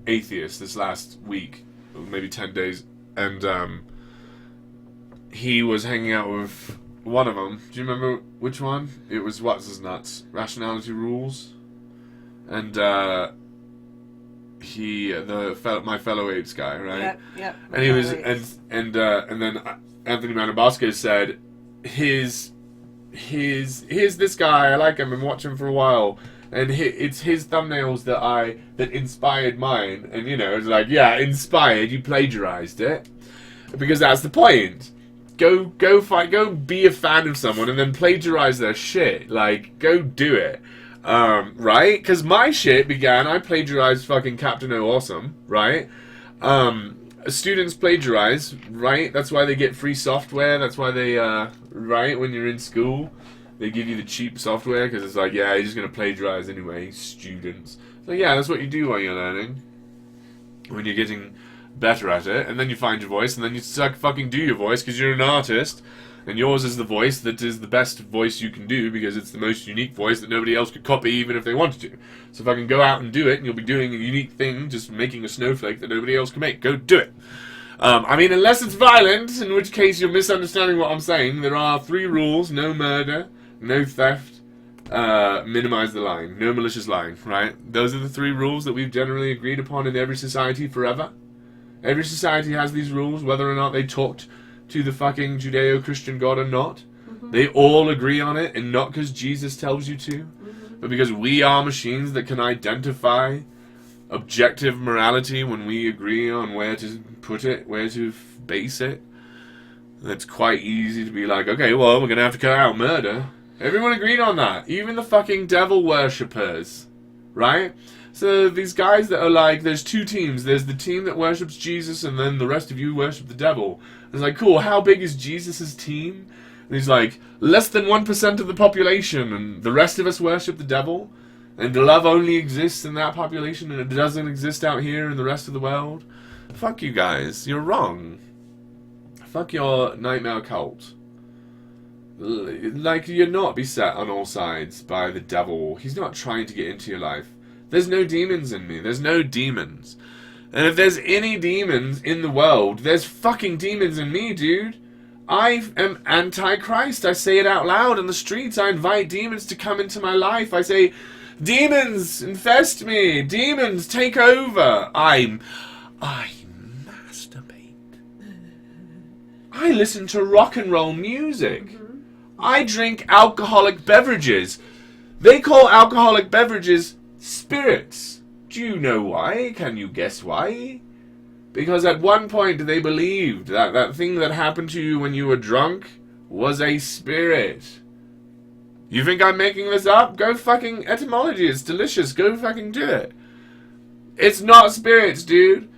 atheists this last week, maybe 10 days, and he was hanging out with one of them. Do you remember which one? It was What's His Nuts? Rationality Rules. And my fellow apes guy, right? Yep. And he was, and then Anthony Magnabosco said, here's this guy, I like him, and watch him for a while, and it's his thumbnails that inspired mine, and you know, it's like, yeah, inspired, you plagiarized it, because that's the point. Go be a fan of someone, and then plagiarize their shit, like, go do it. Right? Because my shit began, I plagiarized fucking Captain Awesome, right? Students plagiarize, right? That's why they get free software, that's why they, right, when you're in school, they give you the cheap software, because it's like, yeah, you're just going to plagiarize anyway, students. So yeah, that's what you do while you're learning, when you're getting better at it, and then you find your voice, and then you fucking do your voice, because you're an artist, And yours is the voice that is the best voice you can do because it's the most unique voice that nobody else could copy even if they wanted to. So if I can go out and do it, and you'll be doing a unique thing, just making a snowflake that nobody else can make. Go do it. I mean, unless it's violent, in which case you're misunderstanding what I'm saying. There are 3 rules: no murder, no theft, minimize the lying, no malicious lying, right? Those are the 3 rules that we've generally agreed upon in every society forever. Every society has these rules, whether or not they talked to the fucking Judeo-Christian God or not. They all agree on it, and not because Jesus tells you to, but because we are machines that can identify objective morality when we agree on where to put it, where to base it. It's quite easy to be like, okay, well, we're going to have to cut out murder. Everyone agreed on that. Even the fucking devil worshippers, right? So these guys that are like, there's 2 teams. There's the team that worships Jesus, and then the rest of you worship the devil. It's like, cool, how big is Jesus' team? And he's like, less than 1% of the population, and the rest of us worship the devil. And love only exists in that population, and it doesn't exist out here in the rest of the world. Fuck you guys, you're wrong. Fuck your nightmare cult. Like, you're not beset on all sides by the devil. He's not trying to get into your life. There's no demons in me. There's no demons. And if there's any demons in the world, there's fucking demons in me, dude. I am anti-Christ. I say it out loud in the streets. I invite demons to come into my life. I say, demons, infest me. Demons, take over. I masturbate. I listen to rock and roll music. I drink alcoholic beverages. They call alcoholic beverages spirits. Do you know why? Can you guess why? Because at one point they believed that that thing that happened to you when you were drunk was a spirit. You think I'm making this up? Go fucking etymology. It's delicious. Go fucking do it. It's not spirits, dude.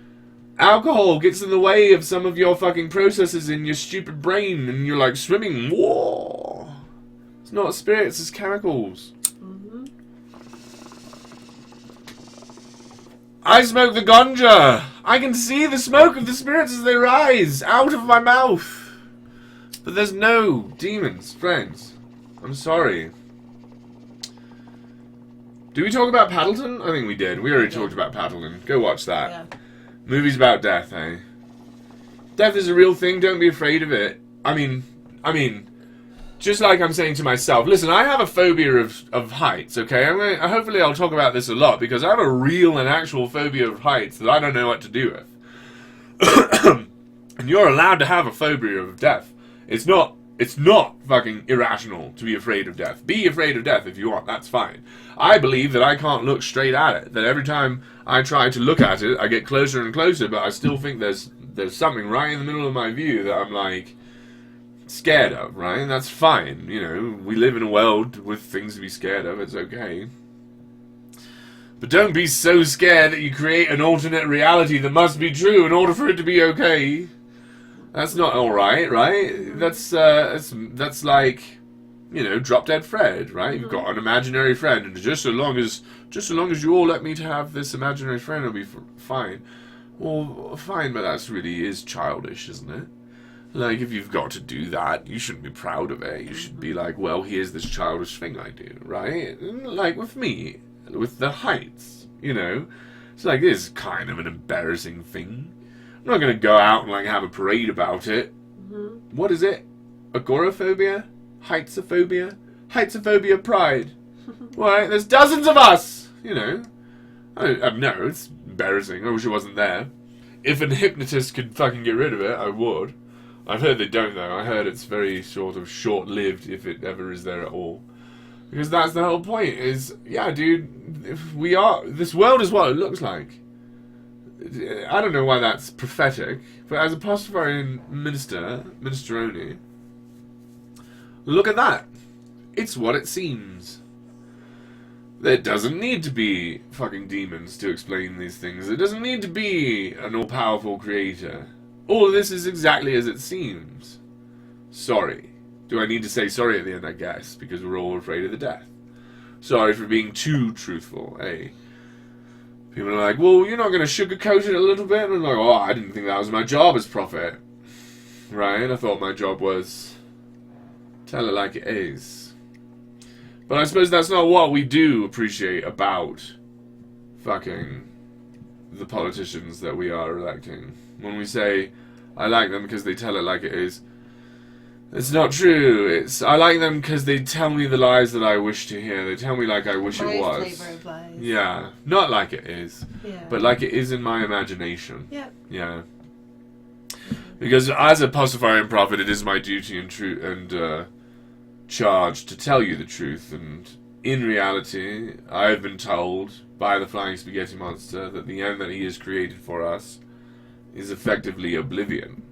Alcohol gets in the way of some of your fucking processes in your stupid brain, and you're like swimming. Whoa! It's not spirits, it's chemicals. I smoke the ganja. I can see the smoke of the spirits as they rise out of my mouth. But there's no demons, friends. I'm sorry. Did we talk about Paddleton? I think we did. We already talked about Paddleton. Go watch that. Yeah. Movies about death, eh? Death is a real thing. Don't be afraid of it. I mean, just like I'm saying to myself, listen, I have a phobia of heights, okay? Hopefully I'll talk about this a lot, because I have a real and actual phobia of heights that I don't know what to do with. And you're allowed to have a phobia of death. It's not fucking irrational to be afraid of death. Be afraid of death if you want, that's fine. I believe that I can't look straight at it, that every time I try to look at it, I get closer and closer, but I still think there's something right in the middle of my view that I'm like, scared of, right? And that's fine, you know. We live in a world with things to be scared of. It's okay. But don't be so scared that you create an alternate reality that must be true in order for it to be okay. That's not all right, right? That's like, you know, Drop Dead Fred, right? You've got an imaginary friend, and just so long as you all let me to have this imaginary friend, it'll be fine. Well, fine, but that's really is childish, isn't it? Like, if you've got to do that, you shouldn't be proud of it. You should be like, well, here's this childish thing I do, right? Like with me, with the heights, you know? It's like, this is kind of an embarrassing thing. I'm not going to go out and, like, have a parade about it. What is it? Agoraphobia? Heightsophobia? Heightsophobia pride. Right, there's dozens of us, you know? I know, it's embarrassing. I wish it wasn't there. If a hypnotist could fucking get rid of it, I would. I've heard they don't, though. I heard it's very sort of short-lived, if it ever is there at all. Because that's the whole point, is, yeah, dude, this world is what it looks like. I don't know why that's prophetic, but as a Pastafarian ministerone, look at that. It's what it seems. There doesn't need to be fucking demons to explain these things. There doesn't need to be an all-powerful creator. All of this is exactly as it seems. Sorry. Do I need to say sorry at the end, I guess, because we're all afraid of the death? Sorry for being too truthful, eh? People are like, well, you're not going to sugarcoat it a little bit? And I'm like, oh, I didn't think that was my job as prophet. Right? I thought my job was Tell it like it is. But I suppose that's not what we do appreciate about fucking the politicians that we are electing. When we say, I like them because they tell it like it is, it's not true. It's I like them because they tell me the lies that I wish to hear. They tell me like I wish My it was. flavor of lies. Yeah. Not like it is. Yeah. But like it is in my imagination. Yeah. Yeah. Because as a Pastafarian prophet, it is my duty and charge to tell you the truth. And in reality, I have been told by the Flying Spaghetti Monster that the end that he has created for us is effectively oblivion.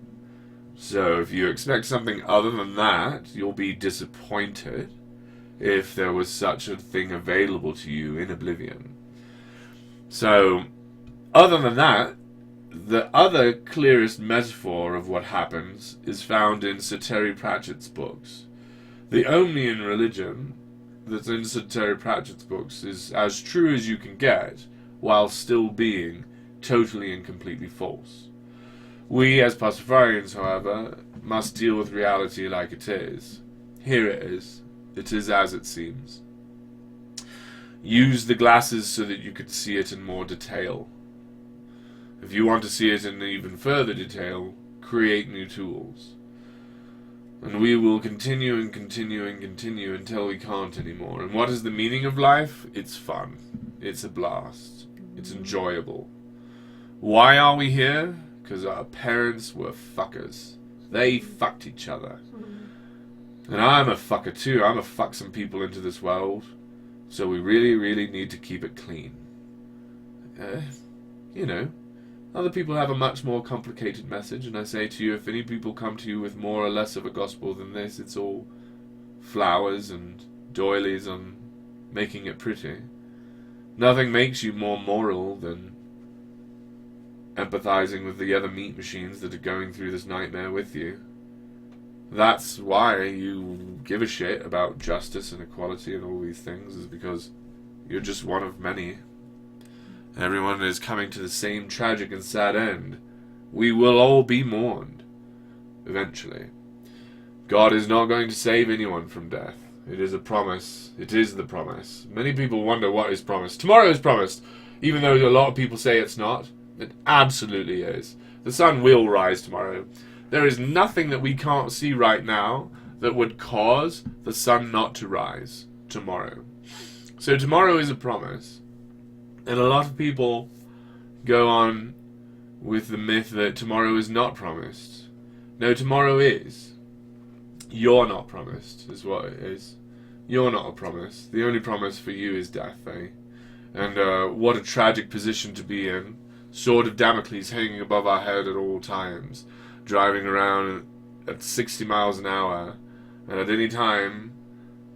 So if you expect something other than that, you'll be disappointed if there was such a thing available to you in oblivion. So, other than that, the other clearest metaphor of what happens is found in Sir Terry Pratchett's books. The only in religion that's in Sir Terry Pratchett's books is as true as you can get, while still being totally and completely false. We, as Pastafarians, however, must deal with reality like it is. Here it is. It is as it seems. Use the glasses so that you can see it in more detail. If you want to see it in even further detail, create new tools. And we will continue and continue and continue until we can't anymore. And what is the meaning of life? It's fun. It's a blast. It's enjoyable. Why are we here? Because our parents were fuckers. They fucked each other. And I'm a fucker too. I'm a fuck some people into this world. So we really, really need to keep it clean. You know, other people have a much more complicated message, and I say to you, if any people come to you with more or less of a gospel than this, it's all flowers and doilies on making it pretty. Nothing makes you more moral than empathizing with the other meat machines that are going through this nightmare with you. That's why you give a shit about justice and equality and all these things, is because you're just one of many. Everyone is coming to the same tragic and sad end. We will all be mourned, eventually. God is not going to save anyone from death. It is a promise. It is the promise. Many people wonder what is promised. Tomorrow is promised, even though a lot of people say it's not. It absolutely is. The sun will rise tomorrow. There is nothing that we can't see right now that would cause the sun not to rise tomorrow. So tomorrow is a promise. And a lot of people go on with the myth that tomorrow is not promised. No, tomorrow is. You're not promised, is what it is. You're not a promise. The only promise for you is death, eh? And what a tragic position to be in. Sword of Damocles hanging above our head at all times, driving around at 60 miles an hour, and at any time,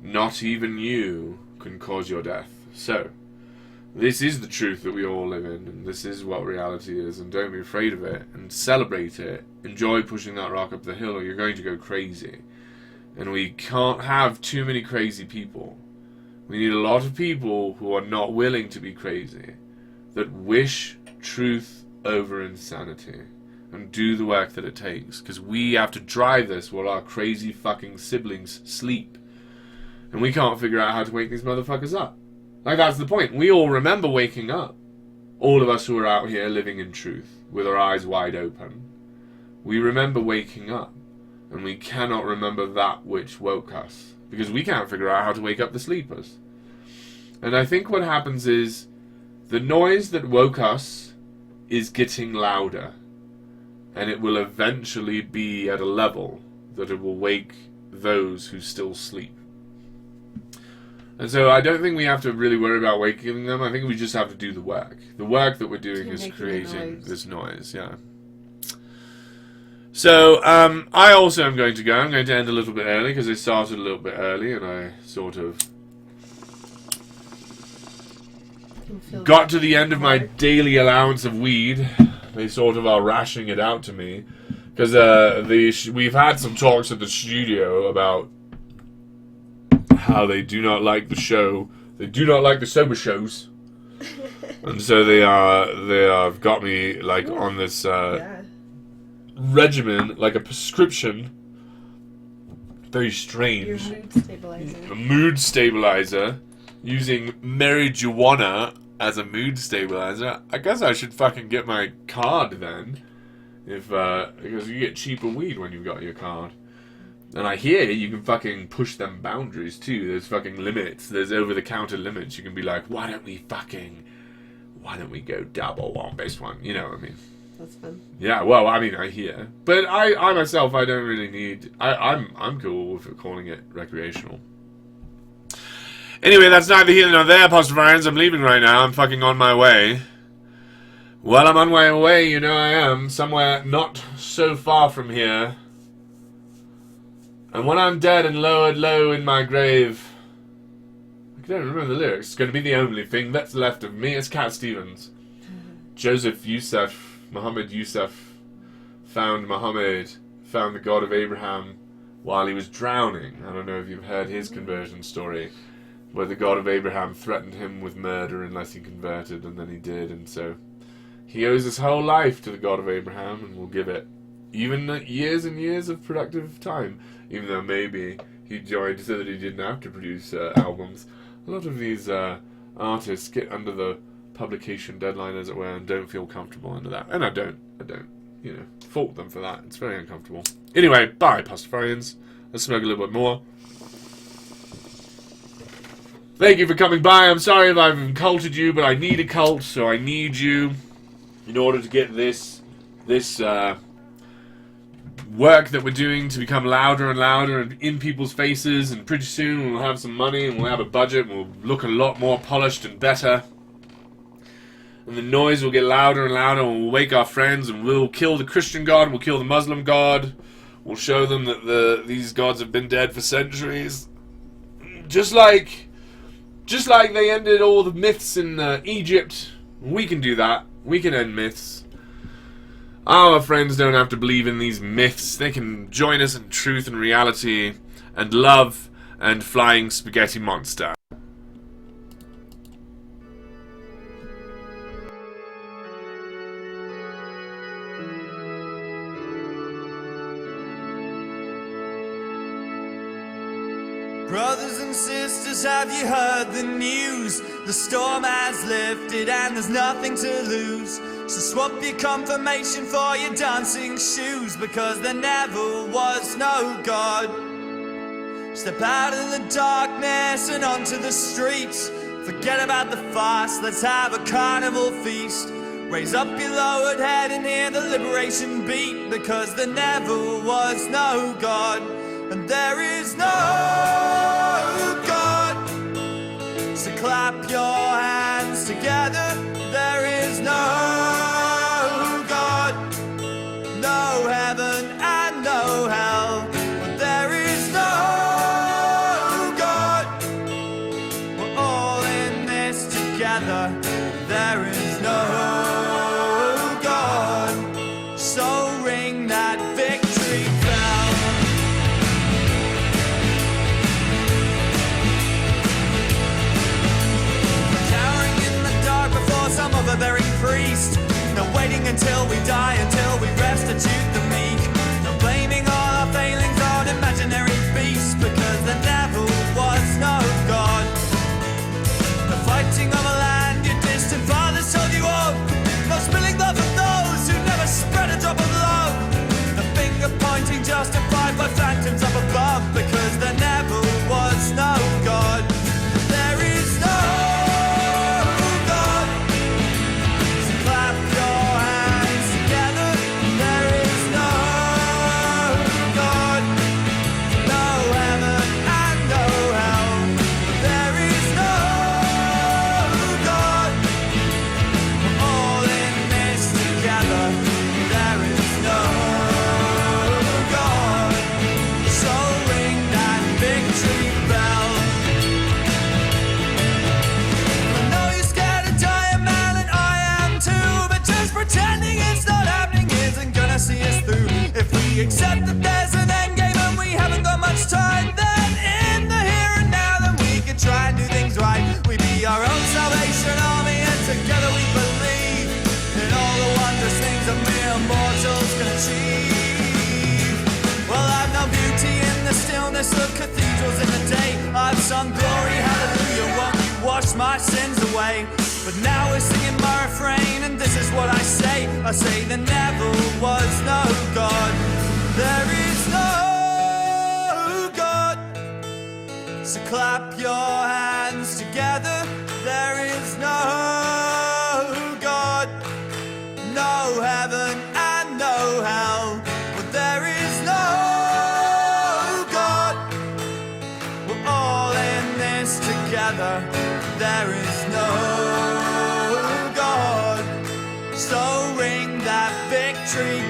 not even you can cause your death. So, this is the truth that we all live in, and this is what reality is, and don't be afraid of it, and celebrate it. Enjoy pushing that rock up the hill, or you're going to go crazy. And we can't have too many crazy people. We need a lot of people who are not willing to be crazy, that wish truth over insanity, and do the work that it takes, because we have to drive this while our crazy fucking siblings sleep, and we can't figure out how to wake these motherfuckers up. Like, that's the point. We all remember waking up. All of us who are out here living in truth, with our eyes wide open. We remember waking up, and we cannot remember that which woke us, because we can't figure out how to wake up the sleepers. And I think what happens is, the noise that woke us is getting louder, and it will eventually be at a level that it will wake those who still sleep. And so I don't think we have to really worry about waking them. I think we just have to do the work. The work that we're doing is creating this noise, yeah. So, I also am going to go. I'm going to end a little bit early, because I started a little bit early, and I sort of got to the end of my daily allowance of weed. They sort of are rationing it out to me, because we've had some talks at the studio about how they do not like the show. They do not like the sober shows, and so they have got me like on this regimen, like a prescription Very Your strange. mood stabilizer. A mood stabilizer. Using marijuana as a mood stabilizer. I guess I should fucking get my card then. Because you get cheaper weed when you've got your card. And I hear you can fucking push them boundaries too. There's fucking limits. There's over-the-counter limits. You can be like, why don't we go double on this one? You know what I mean? That's fun. Yeah, well, I mean, I hear. But I myself, I don't really need... I'm cool with calling it recreational. Anyway, that's neither here nor there, Pastafarians. I'm leaving right now. I'm fucking on my way. Well, I'm on my way, you know I am. Somewhere not so far from here. And when I'm dead and lowered low in my grave... I don't remember the lyrics. It's going to be the only thing that's left of me. It's Cat Stevens. Joseph Youssef, Muhammad Youssef, found the God of Abraham while he was drowning. I don't know if you've heard his conversion story, where the God of Abraham threatened him with murder unless he converted, and then he did, and so he owes his whole life to the God of Abraham, and will give it even years and years of productive time, even though maybe he joined so that he didn't have to produce albums. A lot of these artists get under the publication deadline, as it were, and don't feel comfortable under that. And I don't, you know, fault them for that. It's very uncomfortable. Anyway, bye, Pastafarians. Let's smoke a little bit more. Thank you for coming by. I'm sorry if I've inculted you, but I need a cult, so I need you in order to get this work that we're doing to become louder and louder and in people's faces, and pretty soon we'll have some money and we'll have a budget and we'll look a lot more polished and better. And the noise will get louder and louder, and we'll wake our friends, and we'll kill the Christian God, we'll kill the Muslim God. We'll show them that these gods have been dead for centuries. Just like they ended all the myths in Egypt. We can do that. We can end myths. Our friends don't have to believe in these myths. They can join us in truth and reality and love and flying spaghetti monster. Brothers and sisters, have you heard the news? The storm has lifted and there's nothing to lose. So swap your confirmation for your dancing shoes, because there never was no God. Step out of the darkness and onto the streets. Forget about the fast, let's have a carnival feast. Raise up your lowered head and hear the liberation beat, because there never was no God. And there is no God. So clap your hands together. There is no God, no heaven and no hell. But there is no God. We're all in this together. There is no God. So ring that victory bell. Some of a very priest. No waiting until we die, until we restitute the meek. No blaming all our failings on imaginary beasts, because there never was no God. The fighting of a land your distant fathers told you of. No spilling blood from those who never spread a drop of love. The finger pointing justified by phantoms up above, because there never was no God. There is no clap your hands together. There is no I've sung glory, hallelujah, won't you wash my sins away? But now we're singing my refrain, and this is what I say. I say there never was no God. There is no God. So clap your hands together. There is no God. No heaven and no hell. But there is no God. We're all in this together. There is no God. So ring that victory